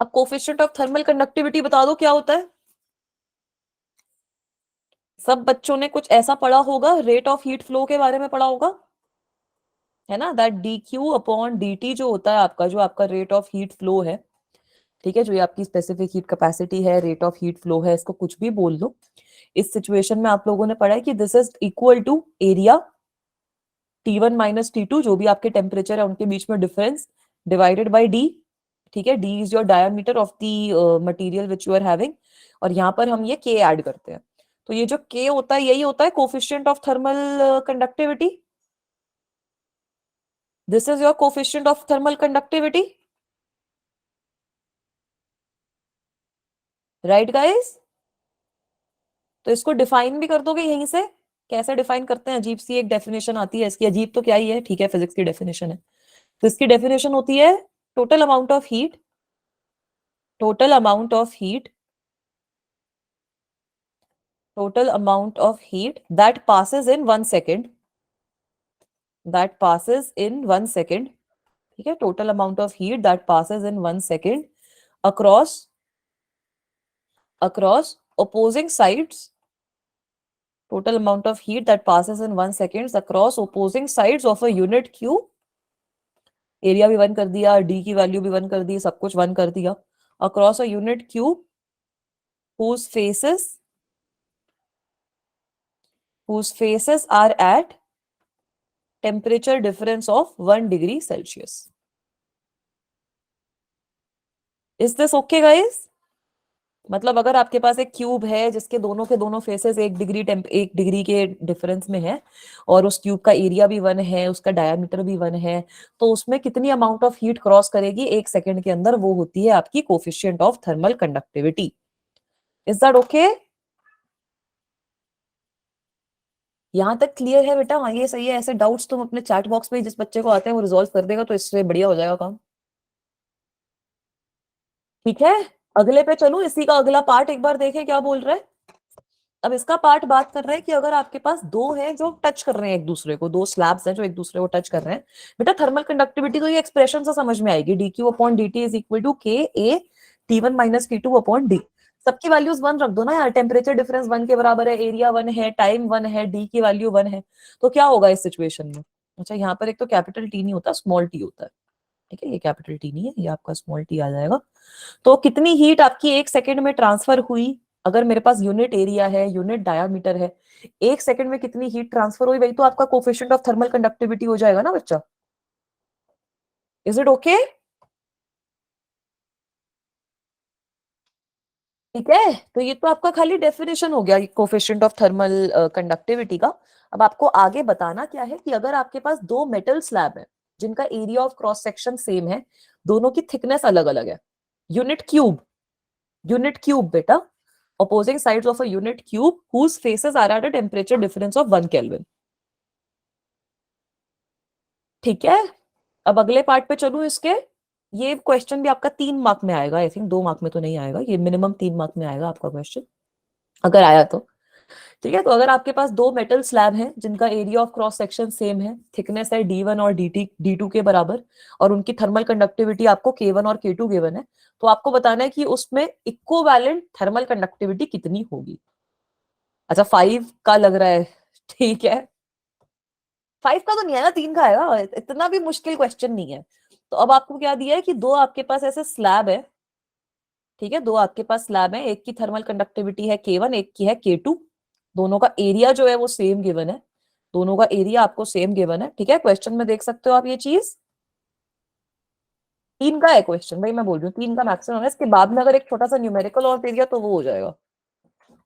अब कोफिशिएंट ऑफ थर्मल कंडक्टिविटी बता दो क्या होता है। सब बच्चों ने कुछ ऐसा पढ़ा होगा, रेट ऑफ हीट फ्लो के बारे में पढ़ा होगा, है ना? That D Q upon D T जो होता है आपका, जो आपका रेट ऑफ हीट फ्लो है, ठीक है, जो ये आपकी स्पेसिफिक हीट कैपेसिटी है, रेट ऑफ हीट फ्लो है, इसको कुछ भी बोल लो। इस सिचुएशन में आप लोगों ने पढ़ा है कि this is equal to area T1 minus T2, जो भी आपके टेम्परेचर है उनके बीच में डिफरेंस, डिवाइडेड बाई डी। ठीक है, d is your diameter of the material which you are having, और यहाँ पर हम ये के ऐड करते हैं। तो ये जो के होता है यही होता है coefficient of thermal conductivity. This is your coefficient of thermal conductivity, right guys? तो इसको डिफाइन भी कर दोगे यहीं से। कैसे डिफाइन करते हैं? अजीब सी एक डेफिनेशन आती है इसकी, अजीब तो क्या ही है, ठीक है, फिजिक्स की डेफिनेशन है। तो इसकी डेफिनेशन होती है total amount of heat, total amount of heat, total amount of heat that passes in 1 second, that passes in 1 second, ठीक है, total amount of heat that passes in 1 second across opposing sides, total amount of heat that passes in 1 second across opposing sides of a unit cube। Area भी one कर दिया, D की value भी one कर दी, सब कुछ one कर दिया। Across a unit cube whose faces are at temperature difference of 1 degree Celsius. Is this okay guys? मतलब अगर आपके पास एक क्यूब है जिसके दोनों के दोनों फेसेस 1 डिग्री के डिफरेंस में है, और उस क्यूब का एरिया भी वन है, उसका डायमीटर भी वन है, तो उसमें कितनी अमाउंट ऑफ हीट क्रॉस करेगी 1 सेकंड के अंदर, वो होती है आपकी coefficient of thermal conductivity. Is that okay? यहां तक क्लियर है बेटा? हाँ ये सही है। ऐसे डाउट्स तुम अपने चैट बॉक्स में जिस बच्चे को आते हैं वो रिजॉल्व कर देगा, तो इससे बढ़िया हो जाएगा काम। ठीक है, अगले पे चलो। इसी का अगला पार्ट एक बार देखें क्या बोल रहा है। अब इसका पार्ट बात कर रहे हैं कि अगर आपके पास दो हैं जो टच कर रहे हैं एक दूसरे को, दो स्लैब्स हैं जो एक दूसरे को टच कर रहे हैं, बेटा थर्मल कंडक्टिविटी तो ये एक्सप्रेशन से समझ में आएगी, D Q upon D T is equal to K A T1 minus T2 upon D. सबकी वैल्यूज वन रख दो ना यार, टेम्परेचर डिफरेंस वन के बराबर है, एरिया वन है, टाइम वन है, डी की वैल्यू वन है, तो क्या होगा इस सिचुएशन में? अच्छा, यहाँ पर एक तो कैपिटल टी नहीं होता, स्मॉल टी होता है। ठीक है, ये कैपिटल टी नहीं है, ये आपका स्मॉल टी आ जाएगा। तो कितनी हीट आपकी 1 सेकंड में ट्रांसफर हुई? अगर मेरे पास यूनिट एरिया है, यूनिट डायामीटर है, 1 सेकंड में कितनी हीट ट्रांसफर हुई, वही तो आपका कोफिशिएंट ऑफ थर्मल कंडक्टिविटी हो जाएगा ना बच्चा। Is it okay? ठीक है, तो ये तो आपका खाली डेफिनेशन हो गया कोफिशिएंट ऑफ थर्मल कंडक्टिविटी का। अब आपको आगे बताना क्या है कि अगर आपके पास दो मेटल स्लैब है जिनका area of cross section same है, दोनों की थिकनेस अलग अलग है, यूनिट क्यूब, यूनिट क्यूब बेटा, opposing sides of a unit cube whose faces are at a temperature difference of 1 Kelvin। ठीक है, अब अगले पार्ट पे चलूं इसके। ये क्वेश्चन भी आपका 3 मार्क में आएगा, आई थिंक 2 मार्क में तो नहीं आएगा, ये मिनिमम 3 मार्क में आएगा आपका क्वेश्चन, अगर आया तो। ठीक है, तो अगर आपके पास दो मेटल स्लैब हैं जिनका area of cross section same है, थिकनेस है D1 और D2 के बराबर, और उनकी थर्मल कंडक्टिविटी आपको K1 और K2 गिवन है, तो आपको बताना है कि उसमें इक्विवेलेंट थर्मल कंडक्टिविटी कितनी होगी। अच्छा, 5 का लग रहा है, ठीक है, 5 का तो नहीं आएगा, 3 का आएगा, इतना भी मुश्किल क्वेश्चन नहीं है। तो अब आपको क्या दिया है कि दो आपके पास ऐसे स्लैब है, ठीक है, दो आपके पास स्लैब है, एक की थर्मल कंडक्टिविटी है K1, एक की है K2, दोनों का एरिया जो है वो सेम गिवन है, दोनों का एरिया आपको सेम गिवन है, ठीक है, क्वेश्चन में देख सकते हो आप ये चीज। 3 का है क्वेश्चन भाई, मैं बोल रही हूँ 3 का मैक्सिमम है, इसके बाद में अगर एक छोटा सा न्यूमेरिकल और दे दिया तो वो हो जाएगा।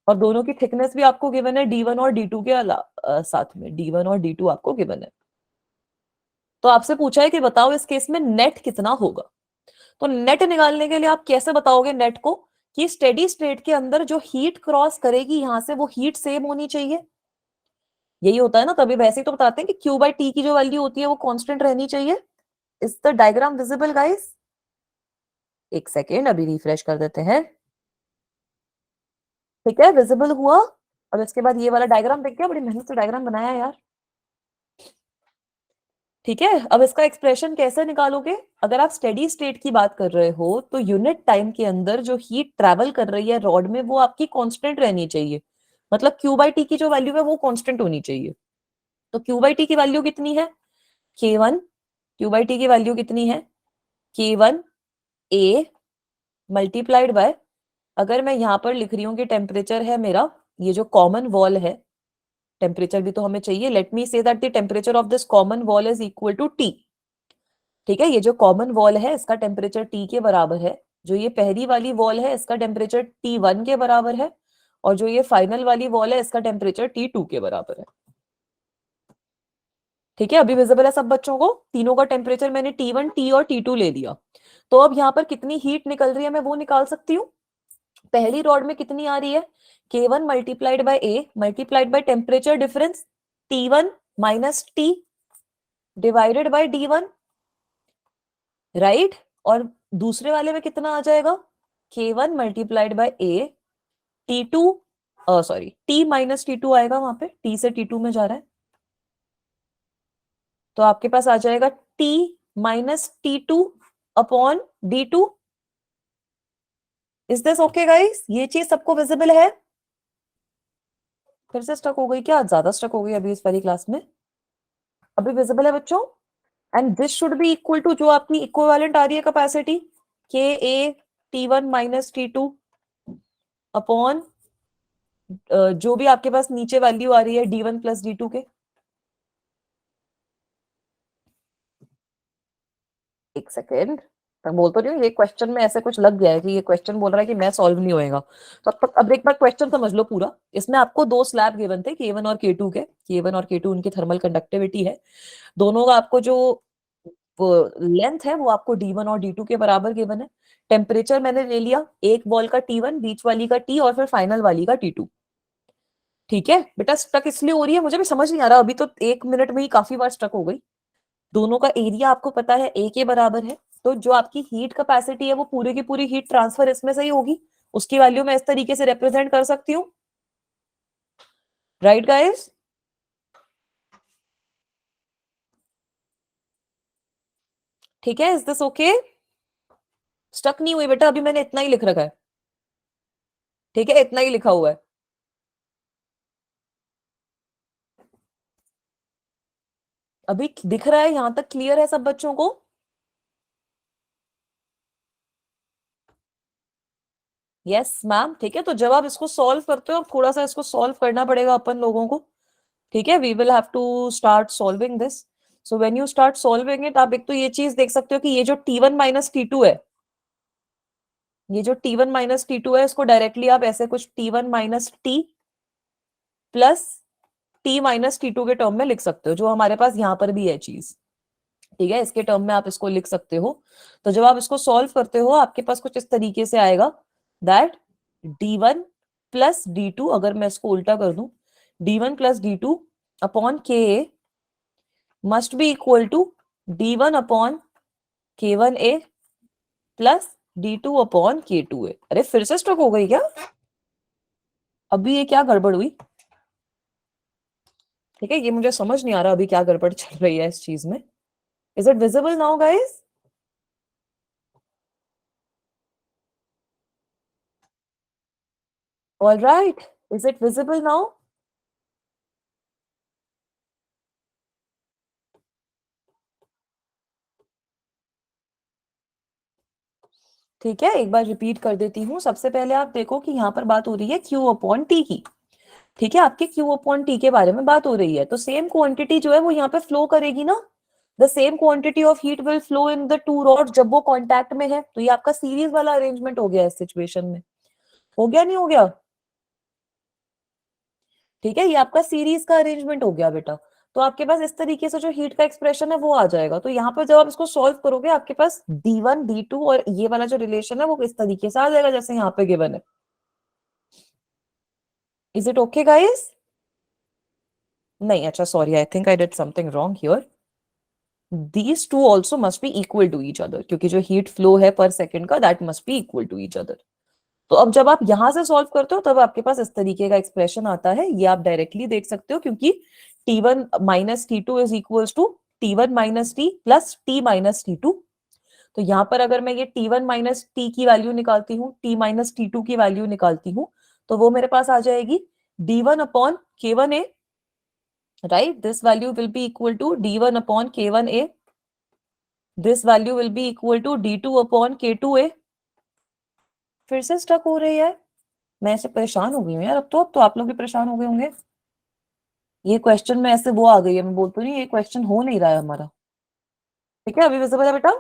और दोनों की थिकनेस भी आपको गिवन है D1 और D2 के साथ में D1 और D2 आपको गिवन है। तो आपसे पूछा है कि बताओ इस केस में नेट कितना होगा। तो नेट निकालने के लिए आप कैसे बताओगे नेट को, कि स्टेडी स्टेट के अंदर जो हीट क्रॉस करेगी यहां से वो हीट सेम होनी चाहिए, यही होता है ना, तभी वैसे ही तो बताते हैं कि Q बाई टी की जो वैल्यू होती है वो कांस्टेंट रहनी चाहिए। Is the diagram visible guys? एक सेकेंड अभी रिफ्रेश कर देते हैं। ठीक है, विजिबल हुआ। अब इसके बाद ये वाला डायग्राम देख गया, बड़ी मेहनत से डायग्राम बनाया है यार। ठीक है, अब इसका एक्सप्रेशन कैसे निकालोगे? अगर आप स्टेडी स्टेट की बात कर रहे हो तो यूनिट टाइम के अंदर जो हीट ट्रेवल कर रही है रॉड में वो आपकी कांस्टेंट रहनी चाहिए, मतलब Q बाई टी की जो वैल्यू है वो कांस्टेंट होनी चाहिए। तो Q बाई टी की वैल्यू कितनी है? K1। Q बाई टी की वैल्यू कितनी है? K1A मल्टीप्लाइड बाय, अगर मैं यहां पर लिख रही हूँ कि टेम्परेचर है मेरा, ये जो कॉमन वॉल है, टेम्परेचर भी तो हमें चाहिए, let me say that the temperature of this common wall is equal to T। ठीक है, ये जो कॉमन वॉल है इसका टेम्परेचर T के बराबर है, जो ये पहली वाली वॉल है इसका टेम्परेचर T1 के बराबर है, और जो ये फाइनल वाली वॉल है इसका टेम्परेचर T2 के बराबर है। ठीक है, अभी विजिबल है सब बच्चों को? तीनों का टेम्परेचर मैंने T1 T और T2 ले लिया, तो अब यहाँ पर कितनी हीट निकल रही है मैं वो निकाल सकती हूँ। पहली रॉड में कितनी आ रही है? K1 multiplied by A multiplied by temperature difference T1 minus T divided by D1, right. और दूसरे वाले में कितना आ जाएगा? K1 multiplied by A T2, sorry T minus T2 आएगा, वहां पे T से T2 में जा रहा है, तो आपके पास आ जाएगा T minus T2 upon D2। Is this okay guys? ये चीज सबको विजिबल है? फिर से स्टक हो गई क्या? ज्यादा स्टक हो गई अभी इस वाली क्लास में? अभी विजिबल है बच्चों? And this should be equal to जो आपकी इक्विवेलेंट आ रही है capacity, K A T1 minus T2 upon जो भी आपके पास नीचे वैल्यू आ रही है D1 प्लस D2 के। एक सेकेंड, मैं बोल तो रही हूँ ये क्वेश्चन में ऐसे कुछ लग गया है कि ये क्वेश्चन बोल रहा है कि मैं सॉल्व नहीं होएगा, तो अब एक बार क्वेश्चन समझ लो पूरा। इसमें आपको दो स्लैब गिवन थे K1 और K2 के, K1 और K2 उनकी थर्मल कंडक्टिविटी है, दोनों का आपको जो लेंथ है वो आपको D1 और D2 के बराबर गिवन है। टेम्परेचर मैंने ले लिया, एक बॉल का T1, बीच वाली का T और फिर फाइनल वाली का T2। ठीक है बेटा, स्टक इसलिए हो रही है मुझे भी समझ नहीं आ रहा, अभी तो 1 मिनट में ही काफी बार स्टक हो गई। दोनों का एरिया आपको पता है A के बराबर है, तो जो आपकी हीट कैपेसिटी है वो पूरी की पूरी हीट ट्रांसफर इसमें से ही होगी, उसकी वैल्यू मैं इस तरीके से रिप्रेजेंट कर सकती हूँ, राइट गाइस? ठीक है, इज दिस ओके? स्टक नहीं हुई बेटा, अभी मैंने इतना ही लिख रखा है, ठीक है, इतना ही लिखा हुआ है। अभी दिख रहा है यहां तक? क्लियर है सब बच्चों को? यस मैम, ठीक है, तो जब आप इसको सॉल्व करते हो थोड़ा सा इसको सॉल्व करना पड़ेगा अपन लोगों को, ठीक है, we will have to start solving this. So when you start solving it, आप एक तो ये चीज देख सकते हो कि ये जो T1 माइनस T2 है, ये जो T1 माइनस T2 है इसको डायरेक्टली आप ऐसे कुछ T1 minus T plus T minus T2 के टर्म में लिख सकते हो, जो हमारे पास यहाँ पर भी है चीज, ठीक है, इसके टर्म में आप इसको लिख सकते हो। तो जब आप इसको सॉल्व करते हो आपके पास कुछ इस तरीके से आएगा, दैट D1 प्लस D2, अगर मैं इसको उल्टा कर दूं, D1 plus D2 upon Ka must be equal to D1 upon K1A plus D2 upon K2A। अरे फिर से स्ट्रोक हो गई क्या? अभी ये क्या गड़बड़ हुई? ठीक है, ये मुझे समझ नहीं आ रहा अभी क्या गड़बड़ चल रही है इस चीज में। Is it visible now guys? All right, is it visible now? ठीक है, एक बार रिपीट कर देती हूँ। सबसे पहले आप देखो कि यहाँ पर बात हो रही है Q अपॉन T की। ठीक है, आपके क्यू अपॉन टी के बारे में बात हो रही है, तो सेम क्वांटिटी जो है वो यहाँ पे फ्लो करेगी ना, the same quantity of heat will flow in the two rod जब वो कांटेक्ट में है। तो ये आपका सीरीज वाला अरेंजमेंट हो गया इस सिचुएशन में, हो गया नहीं हो गया? ठीक है, ये आपका सीरीज का अरेंजमेंट हो गया बेटा। तो आपके पास इस तरीके से जो हीट का एक्सप्रेशन है वो आ जाएगा। तो यहाँ पर जब आप इसको सॉल्व करोगे आपके पास D1 D2 और ये वाला जो रिलेशन है वो इस तरीके से आ जाएगा जैसे यहाँ पे गिवन है। Is it okay guys? नहीं, अच्छा sorry, I think I did something wrong here. These two also must be equal to each other, क्योंकि जो हीट फ्लो है पर सेकेंड का that must be equal to each other. तो अब जब आप यहां से सॉल्व करते हो तब आपके पास इस तरीके का एक्सप्रेशन आता है, ये आप डायरेक्टली देख सकते हो, क्योंकि T1 minus T2 is equals to T1 minus T plus T minus T2। तो यहां पर अगर मैं ये T1 माइनस टी की वैल्यू निकालती हूँ, T माइनस T2 की वैल्यू निकालती हूँ, तो वो मेरे पास आ जाएगी D1 upon K1A, right? This value will be equal to D1 upon K1A, this value will be equal to D2 upon K2A। फिर से स्टक हो रही है, मैं ऐसे परेशान हो गई हूँ यार। अब तो आप लोग भी परेशान हो गए होंगे। ये क्वेश्चन में ऐसे वो आ गई है, मैं बोलती नहीं, ये क्वेश्चन हो नहीं रहा है हमारा। ठीक है, अभी वैसे बता बेटा,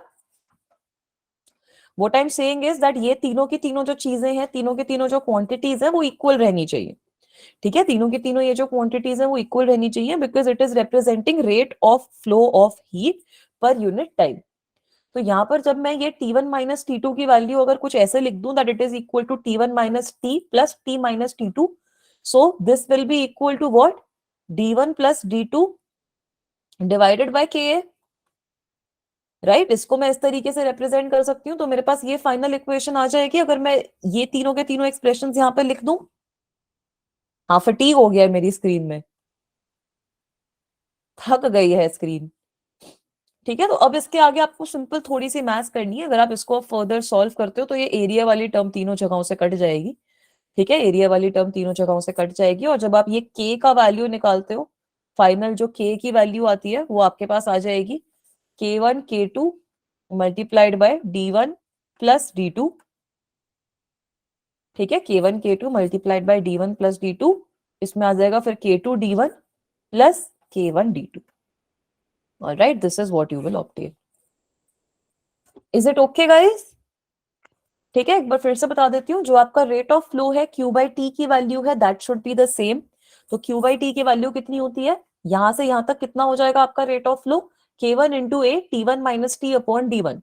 what I am saying is that ये तीनों की तीनों जो चीजें हैं, तीनों की तीनों जो क्वांटिटीज है वो इक्वल रहनी चाहिए। ठीक है, तीनों की तीनों ये जो क्वांटिटीज है वो इक्वल रहनी चाहिए, because it is representing rate of flow of heat per unit time. तो यहाँ पर जब मैं ये T1 माइनस T2 की वैल्यू अगर कुछ ऐसे लिख दूं that it is equal to T1 minus T plus T minus T2, so this will be equal to what? D1 plus D2 divided by Ka, right? इसको मैं इस तरीके से रिप्रेजेंट कर सकती हूँ। तो मेरे पास ये फाइनल इक्वेशन आ जाएगी अगर मैं ये तीनों के तीनों एक्सप्रेशन यहाँ पे लिख दूं। हाँ, फटीग हो गया है मेरी स्क्रीन में, थक गई है स्क्रीन। ठीक है, तो अब इसके आगे आपको सिंपल थोड़ी सी मैथ्स करनी है। अगर आप इसको फर्दर सॉल्व करते हो तो ये एरिया वाली टर्म तीनों जगहों से कट जाएगी। ठीक है, एरिया वाली टर्म तीनों जगहों से कट जाएगी, और जब आप ये के का वैल्यू निकालते हो, फाइनल जो के की वैल्यू आती है वो आपके पास आ जाएगी K1 K2 multiplied by D1 plus D2। ठीक है, K1 K2 multiplied by D1 plus D2, इसमें आ जाएगा फिर K2 D1 plus K1 D2। Alright, this is what you will obtain. Is it okay guys? ठीक है, एक बार फिर से बता देती हूँ, जो आपका रेट ऑफ फ्लो है Q बाई टी की वैल्यू है that should be the same. तो Q बाई टी की वैल्यू कितनी होती है? यहां से यहां तक कितना हो जाएगा आपका rate of flow? K1 into A T1 minus T upon D1।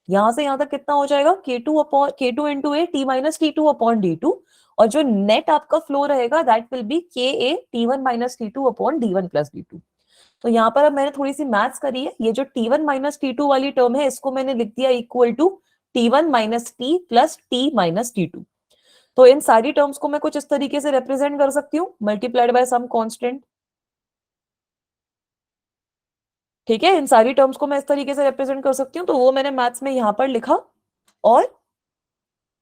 यहां से यहां तक कितना हो जाएगा? K2 इंटू ए T minus T2 upon D2। और जो नेट आपका फ्लो रहेगा that will be Ka T1 minus T2 upon D1 plus D2। तो यहाँ पर अब मैंने थोड़ी सी मैथ्स करी है, ये जो T1 माइनस T2 वाली टर्म है इसको मैंने लिख दिया equal to T1 minus T plus T minus T2। तो इन सारी टर्म्स को मैं कुछ इस तरीके से रिप्रेजेंट कर सकती हूँ, मल्टीप्लाइड बाय सम कांस्टेंट। ठीक है, इन सारी टर्म्स को मैं इस तरीके से रिप्रेजेंट कर सकती हूँ, तो वो मैंने मैथ्स में यहाँ पर लिखा। और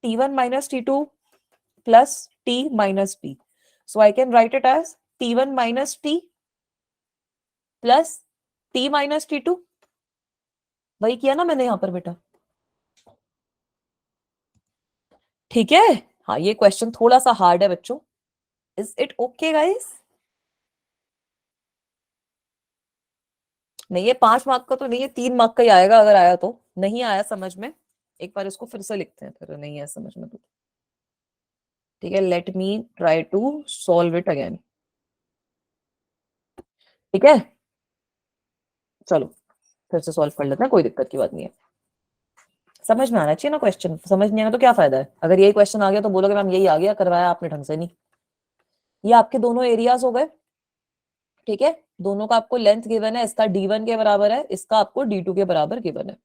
T1 minus T2 plus T minus T, so I can write it as T1 minus T plus T minus T2। वही किया ना मैंने यहाँ पर बेटा? ठीक है, हाँ ये क्वेश्चन थोड़ा सा हार्ड है बच्चों। Is it okay guys? नहीं, ये 5 मार्क का तो नहीं है, 3 मार्क का ही आएगा, अगर आया तो। नहीं आया समझ में, एक बार इसको फिर से लिखते हैं, फिर नहीं आया समझ में तो। ठीक है, let me try to solve it again. ठीक है, चलो फिर से सॉल्व कर लेते हैं, कोई दिक्कत की बात नहीं है। समझ में आना चाहिए ना क्वेश्चन, समझ नहीं आएगा तो क्या फायदा है? अगर यही क्वेश्चन आ गया तो बोलोगे मैम यही आ गया, करवाया आपने ढंग से नहीं। ये आपके दोनों एरियाज हो गए। ठीक है, दोनों का आपको लेंथ गिवन है, इसका D1 के बराबर है, इसका आपको D2 के बराबर गिवन है।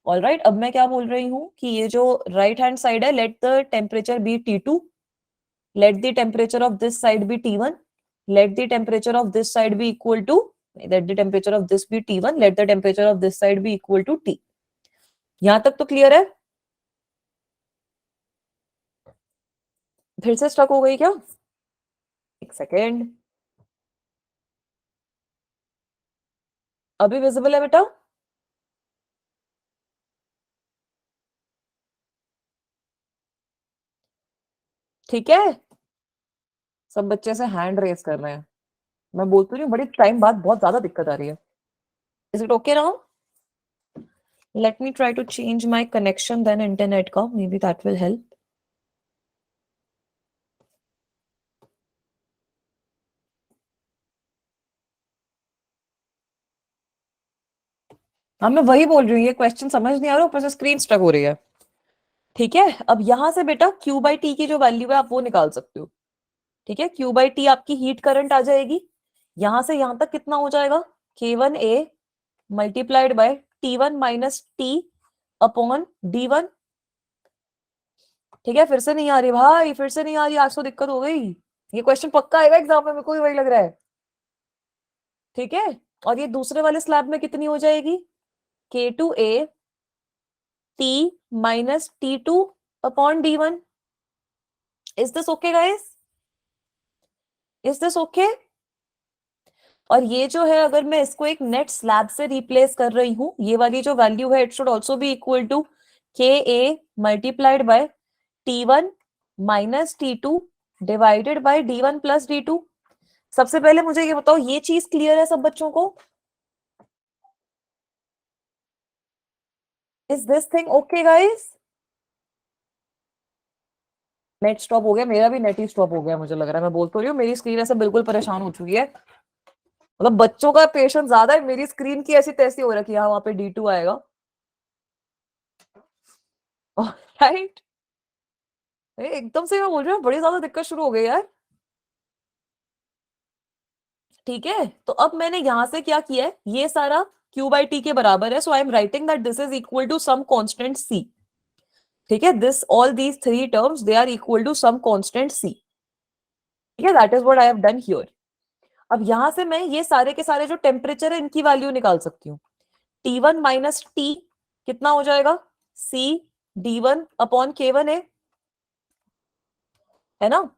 ऑल राइट, अब मैं क्या बोल रही हूँ कि ये जो राइट हैंड साइड है, let the temperature be T2, let the temperature of this side be T1, let the temperature of this side be equal to, let the temperature of this be T1, let the temperature of this side be equal to T। यहां तक तो clear है? फिर से stuck हो गई क्या? एक सेकेंड, अभी विजिबल है बेटा? ठीक है, सब बच्चे से हैंड रेस कर रहे हैं। मैं बोलती हूँ बड़ी टाइम बाद बहुत ज्यादा दिक्कत आ रही है। Is it okay now? Let me try to change my connection then internet का, may be that will help. हाँ मैं वही बोल रही हूँ, ये क्वेश्चन समझ नहीं आ रहा, ऊपर से स्क्रीन स्टक हो रही है। ठीक है, अब यहां से बेटा क्यू बाई टी की जो वैल्यू है आप वो निकाल सकते हो। ठीक है, क्यू बाई टी आपकी हीट करंट आ जाएगी। यहां से यहां तक कितना हो जाएगा, K1A multiplied by T1 minus T upon D1। ठीक है, फिर से नहीं आ रही भाई, फिर से नहीं आ रही, आज तो दिक्कत हो गई। ये क्वेश्चन पक्का आएगा एग्जाम में, मेरे को भी वही लग रहा है। ठीक है, और ये दूसरे वाले स्लैब में कितनी हो जाएगी, K2A T minus T2 upon D1। Is this okay guys? Is this okay? और ये जो है, अगर मैं इसको एक नेट स्लैब से रिप्लेस कर रही हूं, ये वाली जो वैल्यू है it should also be equal to K A multiplied by T1 minus T2 divided by D1 plus D2। सबसे पहले मुझे ये बताओ, ये चीज क्लियर है सब बच्चों को? Is this thing okay guys? Net stop हो गया, मेरा भी नेट ही स्टॉप हो गया मुझे लग रहा है। मैं बोल तो रही हूँ मेरी स्क्रीन ऐसे बिल्कुल परेशान हो चुकी है। मतलब बच्चों का पेशेंस ज्यादा है, मेरी स्क्रीन की ऐसी तैसी हो रखी है। हाँ, वहां पे D2 आएगा। राइट, एकदम से मैं बोल रही हूँ बड़ी ज्यादा दिक्कत शुरू हो गई यार। ठीक है, तो अब मैंने यहां से क्या किया है, ये सारा Q बाई टी के बराबर है, so I am writing that this is equal to some constant C। ठीक है, this all these three terms they are equal to some constant C। ठीक है, that is what I have done here. अब यहां से मैं ये सारे के सारे जो टेम्परेचर है इनकी वैल्यू निकाल सकती हूँ। T1 माइनस टी कितना हो जाएगा, C D1 अपॉन K1A, है ना।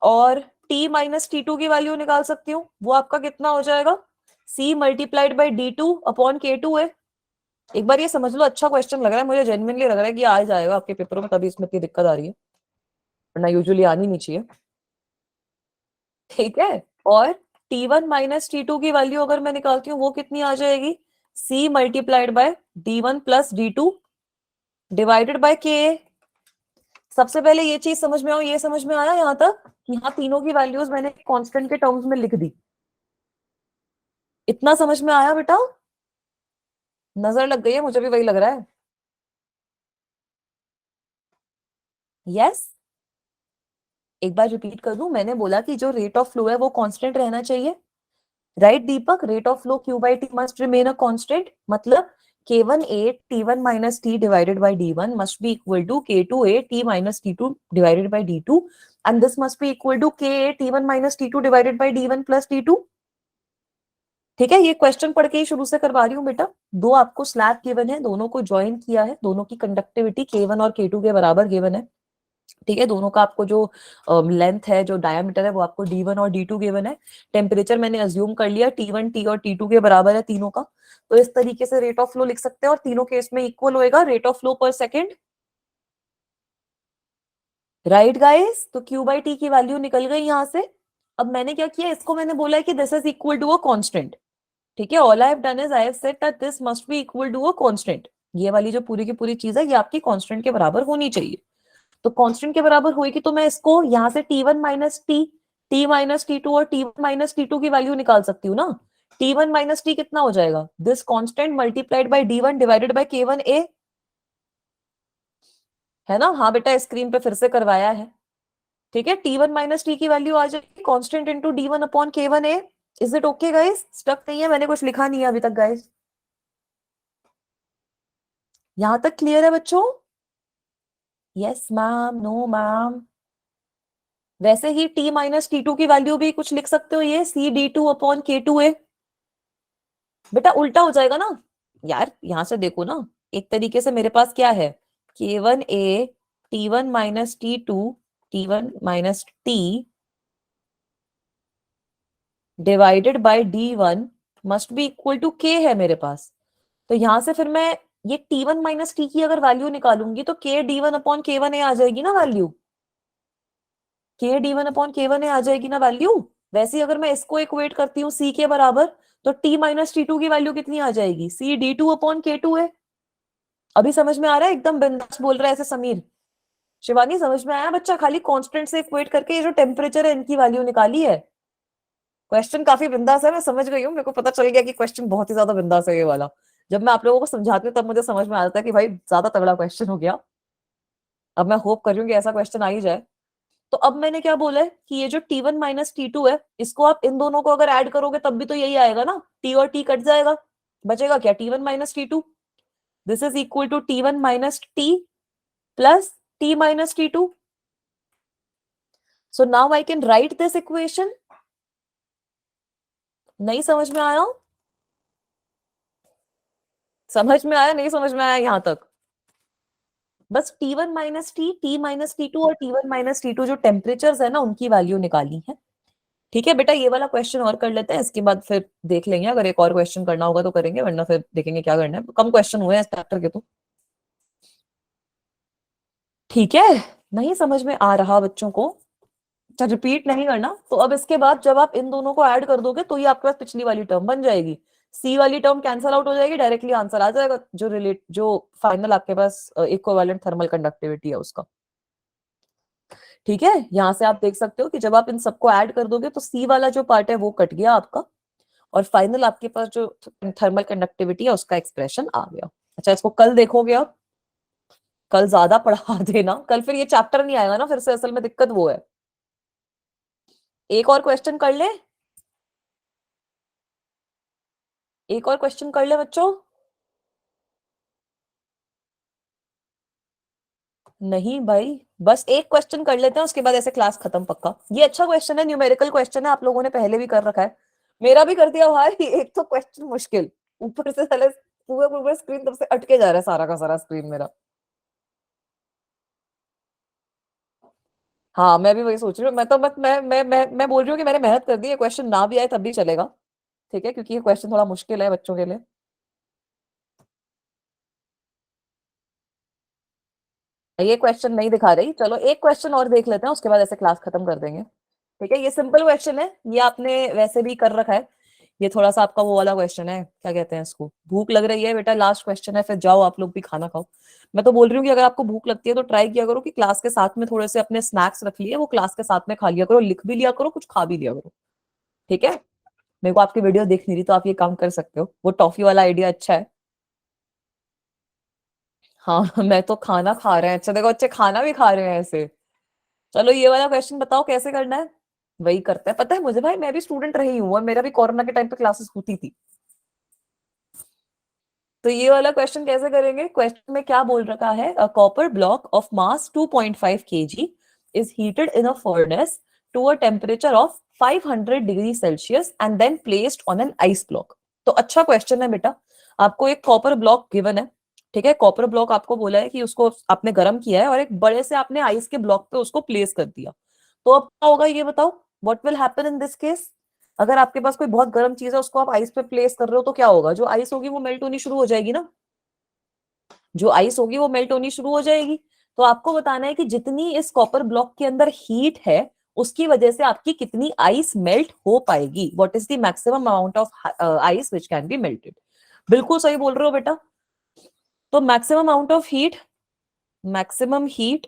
और T माइनस T2 की वैल्यू निकाल सकती हूँ, वो आपका कितना हो जाएगा, C multiplied by D2 upon K2A। एक बार ये समझ लो, अच्छा क्वेश्चन लग रहा है मुझे, जेन्युइनली लग रहा है कि आ जाएगा आपके पेपरों में, तभी इसमें इतनी दिक्कत आ रही है, वरना यूजुअली आनी नहीं चाहिए। ठीक है, और T1 माइनस T2 की वैल्यू अगर मैं निकालती हूँ वो कितनी आ जाएगी, C multiplied by D1 plus D2 divided bye K। सबसे पहले ये चीज समझ में आओ, ये समझ में आया यहाँ तक, यहाँ तीनों की वैल्यूज मैंने कांस्टेंट के टर्म्स में लिख दी। इतना समझ में आया बेटा? नजर लग गई है, मुझे भी वही लग रहा है। यस, एक बार रिपीट कर दूं, मैंने बोला कि जो रेट ऑफ फ्लो है वो कांस्टेंट रहना चाहिए। Right Deepak, rate of flow Q by T must remain a constant, मतलब K1A T1 minus T divided by D1 must be equal to K2A T minus T2 divided by D2 and this must be equal to KA T1 minus T2 divided by D1 plus T2। ठीक है, ये question पढ़ के ही शुरू से करवा रही हूँ बेटा। दो आपको स्लैब गिवन है, दोनों को ज्वाइन किया है, दोनों की कंडक्टिविटी K1 और K2 के बराबर गिवन है। ठीक है, दोनों का आपको जो लेंथ है, जो डायमीटर है, वो आपको D1 और D2 गिवन है। टेम्परेचर मैंने अज्यूम कर लिया T1 T और T2 के बराबर है तीनों का। तो इस तरीके से रेट ऑफ फ्लो लिख सकते हैं, और तीनों केस में इक्वल होएगा रेट ऑफ फ्लो पर सेकेंड। राइट गाइस, तो Q बाई टी की वैल्यू निकल गई यहां से। अब मैंने क्या किया, इसको मैंने बोला है कि this is equal to a constant. ठीक है, all I have done is I have said that this must be equal to a constant. ये वाली जो पूरी की पूरी चीज है ये आपकी कांस्टेंट के बराबर होनी चाहिए। तो कांस्टेंट के बराबर होगी तो मैं इसको यहाँ से T1 minus T, T minus T2 और T1 माइनस T2 की वैल्यू निकाल सकती हूँ ना। T1 माइनस टी कितना हो जाएगा, this constant multiplied bye D1 divided by K1A, है ना। हाँ बेटा, स्क्रीन पे फिर से करवाया है। ठीक है, T1 माइनस टी की वैल्यू आ जाएगी constant into D1 upon K1A। Is it okay guys? Stuck नहीं है, मैंने कुछ लिखा नहीं है अभी तक गाइस। यहां तक क्लियर है बच्चों? Yes ma'am, no ma'am? वैसे ही T माइनस T2 की वैल्यू भी कुछ लिख सकते हो, ये C D2 अपॉन K2A। बेटा उल्टा हो जाएगा ना यार, यहां से देखो ना, एक तरीके से मेरे पास क्या है, K1A T1 minus T2 T1 minus T divided by D1 must be equal to K है मेरे पास। तो यहां से फिर मैं ये T1 माइनस टी की अगर वैल्यू निकालूंगी तो K D1 अपॉन K1A आ जाएगी ना वैल्यू। के डी1 अपॉन के1 आ जाएगी ना वैल्यू। वैसे ही अगर मैं इसको इक्वेट करती हूँ सी के बराबर, तो टी माइनस टी टू की वैल्यू कितनी आ जाएगी, सी डी टू अपॉन के टू है। अभी समझ में आ रहा है, एकदम बिंदास बोल रहा है ऐसे समीर। शिवानी समझ में आया बच्चा, खाली कांस्टेंट से इक्वेट करके ये जो टेम्परेचर है इनकी वैल्यू निकाली है। क्वेश्चन काफी बिंदास है, मैं समझ गई हूँ, मेरे को पता चल गया कि क्वेश्चन बहुत ही ज्यादा बिंदास है ये वाला। जब मैं आप लोगों को समझाती हूँ तब मुझे समझ में आता है कि भाई ज्यादा तगड़ा क्वेश्चन हो गया। अब मैं होप कर रही हूँ कि ऐसा क्वेश्चन आ ही जाए। तो अब मैंने क्या बोला है कि ये जो T1 माइनस T2 है, इसको आप इन दोनों को अगर ऐड करोगे तब भी तो यही आएगा ना, T और T कट जाएगा, बचेगा क्या, T1 minus T2। This is equal to T1 minus T plus T minus T2। So now I can write this equation. नहीं समझ में आया, समझ में आया नहीं समझ में आया यहां तक। बस T1 minus T, T minus T2 और T1 माइनस T2 जो टेम्परेचर्स है ना उनकी वैल्यू निकाली है। ठीक है बेटा, ये वाला क्वेश्चन और कर लेते हैं, इसके बाद फिर देख लेंगे, अगर एक और क्वेश्चन करना होगा तो करेंगे, वरना फिर देखेंगे क्या करना है, कम क्वेश्चन हुए हैं इस चैप्टर के तो। ठीक है, नहीं समझ में आ रहा बच्चों को, अच्छा रिपीट नहीं करना। तो अब इसके बाद जब आप इन दोनों को ऐड कर दोगे तो ये आपके पास पिछली वाली टर्म बन जाएगी, सी वाली टर्म कैंसल आउट हो जाएगी, डायरेक्टली आंसर आ जाएगा जो फाइनल आपके पास इक्विवेलेंट थर्मल कंडक्टिविटी है उसका। ठीक है, यहां से आप देख सकते हो कि जब आप इन सबको ऐड कर दोगे तो सी वाला जो पार्ट है वो कट गया आपका, और फाइनल आपके पास जो थर्मल कंडक्टिविटी है उसका एक्सप्रेशन आ गया। अच्छा, इसको कल देखोगे, आप कल ज्यादा पढ़ा देना, कल फिर ये चैप्टर नहीं आएगा ना फिर से, असल में दिक्कत वो है। एक और क्वेश्चन कर ले, एक और क्वेश्चन कर ले बच्चों। नहीं भाई, बस एक क्वेश्चन कर लेते हैं, उसके बाद ऐसे क्लास खत्म पक्का। ये अच्छा क्वेश्चन है, न्यूमेरिकल क्वेश्चन है, आप लोगों ने पहले भी कर रखा है, मेरा भी कर दिया भाई। एक तो क्वेश्चन मुश्किल, ऊपर से साले पूरा पूरा स्क्रीन तब से अटके जा रहा है, सारा का सारा स्क्रीन मेरा। हाँ मैं भी वही सोच रही हूँ, मैं तो बस मैं बोल रही हूँ कि मैंने मेहनत कर दी है, क्वेश्चन ना भी आए तब भी चलेगा। ठीक है, क्योंकि ये क्वेश्चन थोड़ा मुश्किल है बच्चों के लिए। ये क्वेश्चन नहीं दिखा रही, चलो एक क्वेश्चन और देख लेते हैं, उसके बाद ऐसे क्लास खत्म कर देंगे। ठीक है, ये सिंपल क्वेश्चन है, ये आपने वैसे भी कर रखा है। ये थोड़ा सा आपका वो वाला क्वेश्चन है, क्या कहते हैं इसको, भूख लग रही है बेटा, लास्ट क्वेश्चन है, फिर जाओ आप लोग भी खाना खाओ। मैं तो बोल रही हूँ कि अगर आपको भूख लगती है तो ट्राई किया करो कि क्लास के साथ में थोड़े से अपने स्नैक्स रख लिए, वो क्लास के साथ में खा लिया करो, लिख भी लिया करो, कुछ खा भी लिया करो। ठीक है, मेरे को आपकी वीडियो देख नहीं रही तो आप ये काम कर सकते हो, वो टॉफी वाला आइडिया अच्छा है। हाँ मैं तो खाना खा रहे हैं, अच्छा देखो अच्छे खाना भी खा रहे हैं ऐसे। चलो ये वाला क्वेश्चन बताओ कैसे करना है। वही करते हैं, पता है मुझे भाई, मैं भी स्टूडेंट रही हूँ और मेरा भी कोरोना के टाइम पे क्लासेस होती थी। तो ये वाला क्वेश्चन कैसे करेंगे, क्वेश्चन में क्या बोल रखा है, a copper block of mass 2.5 kg is heated in a furnace to a temperature of 500 degree Celsius and then placed on an ice block. तो अच्छा क्वेश्चन है बेटा, आपको एक कॉपर ब्लॉक गिवन है। ठीक है, कॉपर ब्लॉक आपको बोला है कि उसको आपने गर्म किया है और एक बड़े से आपने आइस के ब्लॉक पे उसको प्लेस कर दिया। तो अब क्या होगा ये बताओ, what will happen in this case. अगर आपके पास कोई बहुत गर्म चीज है, उसको आप आइस पे प्लेस कर रहे हो, तो क्या होगा, जो आइस होगी वो मेल्ट होनी शुरू हो जाएगी ना, जो आइस होगी वो मेल्ट होनी शुरू हो जाएगी। तो आपको बताना है कि जितनी इस कॉपर ब्लॉक के अंदर हीट है उसकी वजह से आपकी कितनी आइस मेल्ट हो पाएगी, what is the maximum amount of ice which can be melted. बिल्कुल सही बोल रहे हो बेटा। तो maximum amount of heat, maximum heat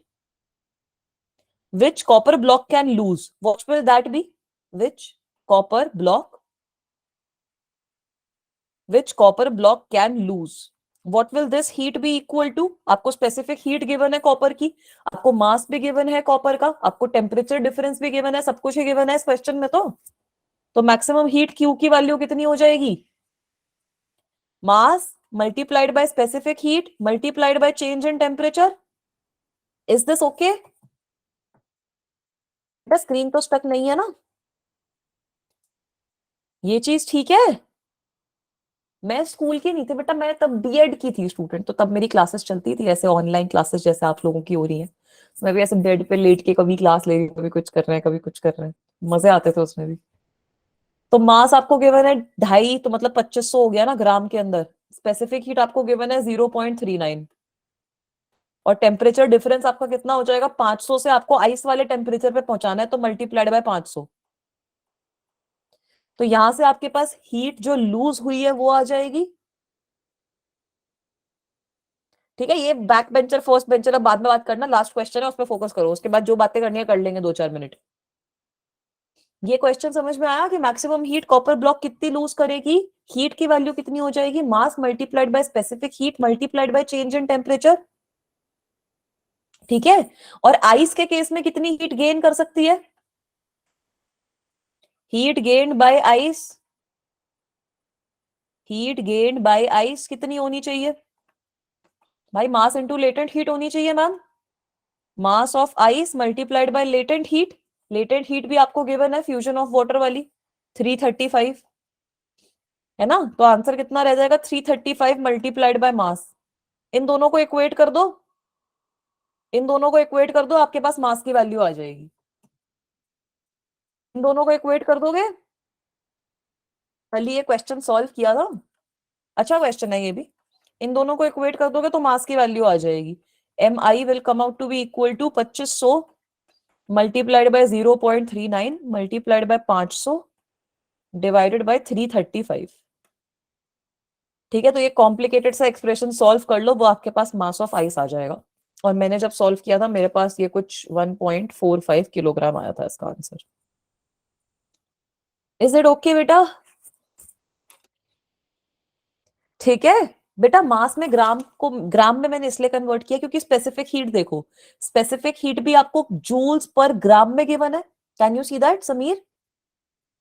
which copper block can lose, what will that be, which copper block, which copper block can lose, what will this heat be equal to। आपको specific heat given है copper की, आपको मास भी given है copper का, आपको temperature difference भी given है, सब कुछ ही गिवन है इस क्वेश्चन में। तो मैक्सिमम हीट क्यू की वैल्यू कितनी हो जाएगी, mass multiplied by specific heat multiplied by change in temperature. Is this okay, screen तो स्टक नहीं है ना, ये चीज ठीक है। मैं स्कूल की नहीं थी बेटा, मैं तब बीएड की थी स्टूडेंट, तो तब मेरी क्लासेस चलती थी ऐसे ऑनलाइन क्लासेस जैसे आप लोगों की हो रही है। मैं भी ऐसे बेड पे लेट के कभी क्लास ले रही हूँ, कभी कुछ कर रहे हैं, कभी कुछ कर रहे हैं, मजे आते थे उसमें भी। तो मास आपको गिवन है 2.5, तो मतलब 2500 हो गया ना ग्राम के अंदर। स्पेसिफिक हीट आपको गिवन है 0.39। और टेम्परेचर डिफरेंस आपका कितना हो जाएगा, 500 से आपको आइस वाले टेम्परेचर पे पहुंचाना है, तो मल्टीप्लाइड बाय 500। तो यहां से आपके पास हीट जो लूज हुई है वो आ जाएगी। ठीक है, ये बैक बेंचर फर्स्ट बेंचर अब बाद में बात करना, लास्ट क्वेश्चन है उस पर फोकस करो, उसके बाद जो बातें करनी है कर लेंगे 2-4 मिनट। ये क्वेश्चन समझ में आया कि मैक्सिमम हीट कॉपर ब्लॉक कितनी लूज करेगी, हीट की वैल्यू कितनी हो जाएगी, mass multiplied by specific heat multiplied by change in temperature. ठीक है, और आइस के केस में कितनी हीट गेन कर सकती है, heat gained by ice, heat gained by ice कितनी होनी चाहिए भाई, मास इनटू लेटेंट हीट होनी चाहिए ma'am, mass of ice multiplied by latent heat, latent heat भी आपको गिवन है फ्यूजन ऑफ वाटर वाली 335, है ना, तो आंसर कितना रह जाएगा 335 मल्टीप्लाइड बाय मास। इन दोनों को इक्वेट कर दो, इन दोनों को इक्वेट कर दो, आपके पास मास की वैल्यू आ जाएगी। इन दोनों को इक्वेट कर दोगे, कल ये क्वेश्चन सॉल्व किया था, अच्छा क्वेश्चन है ये भी। इन दोनों को इक्वेट कर दोगे तो मास की वैल्यू आ जाएगी, M I will come out to be equal to 2500 multiplied by 0.39 multiplied by 500 divided by 335। ठीक है, तो ये कॉम्प्लिकेटेड सा एक्सप्रेशन सॉल्व कर लो, वो आपके पास मास ऑफ आइस आ जाएगा। और मैंने जब सॉल्व किया था मेरे पास ये कुछ 1.45 किलोग्राम आया था इसका आंसर। इज इट ओके बेटा? ठीक है बेटा, मास में ग्राम को ग्राम में मैंने इसलिए कन्वर्ट किया क्योंकि स्पेसिफिक हीट देखो, स्पेसिफिक हीट भी आपको जूल्स पर ग्राम में गिवन है, can you see that Sameer?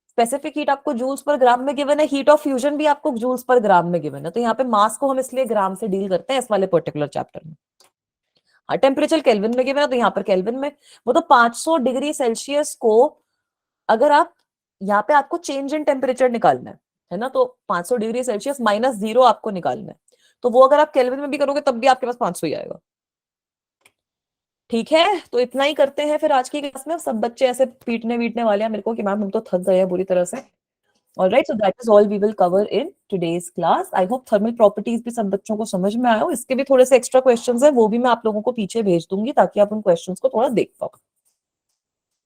Specific heat आपको जूल्स पर ग्राम में गिवन है, हीट ऑफ फ्यूजन भी आपको जूल्स पर ग्राम में गिवन है, तो यहाँ पे मास को हम इसलिए ग्राम से डील करते हैं इस वाले पर्टिकुलर चैप्टर में। हाँ, टेम्परेचर केल्विन में गिवन है तो यहाँ पर केल्विन में, वो तो 500 डिग्री सेल्सियस को अगर आप यहाँ पे आपको चेंज इन टेम्परेचर निकालना है ना, तो 500 डिग्री सेल्सियस -0 आपको निकालना है, तो वो अगर आप केल्विन में भी करोगे तब भी आपके पास 500 ही आएगा। ठीक है, तो इतना ही करते हैं फिर आज की क्लास में। सब बच्चे ऐसे पीटने वीटने वाले हैं मेरे को कि मैम हम तो थक गए हैं बुरी तरह से। Alright, so that is all we will cover in today's class. I hope thermal properties भी सब बच्चों को समझ में आया हो। इसके भी थोड़े से एक्स्ट्रा क्वेश्चंस हैं, वो भी मैं आप लोगों को पीछे भेज दूंगी ताकि आप उन क्वेश्चंस को थोड़ा देख पाओ।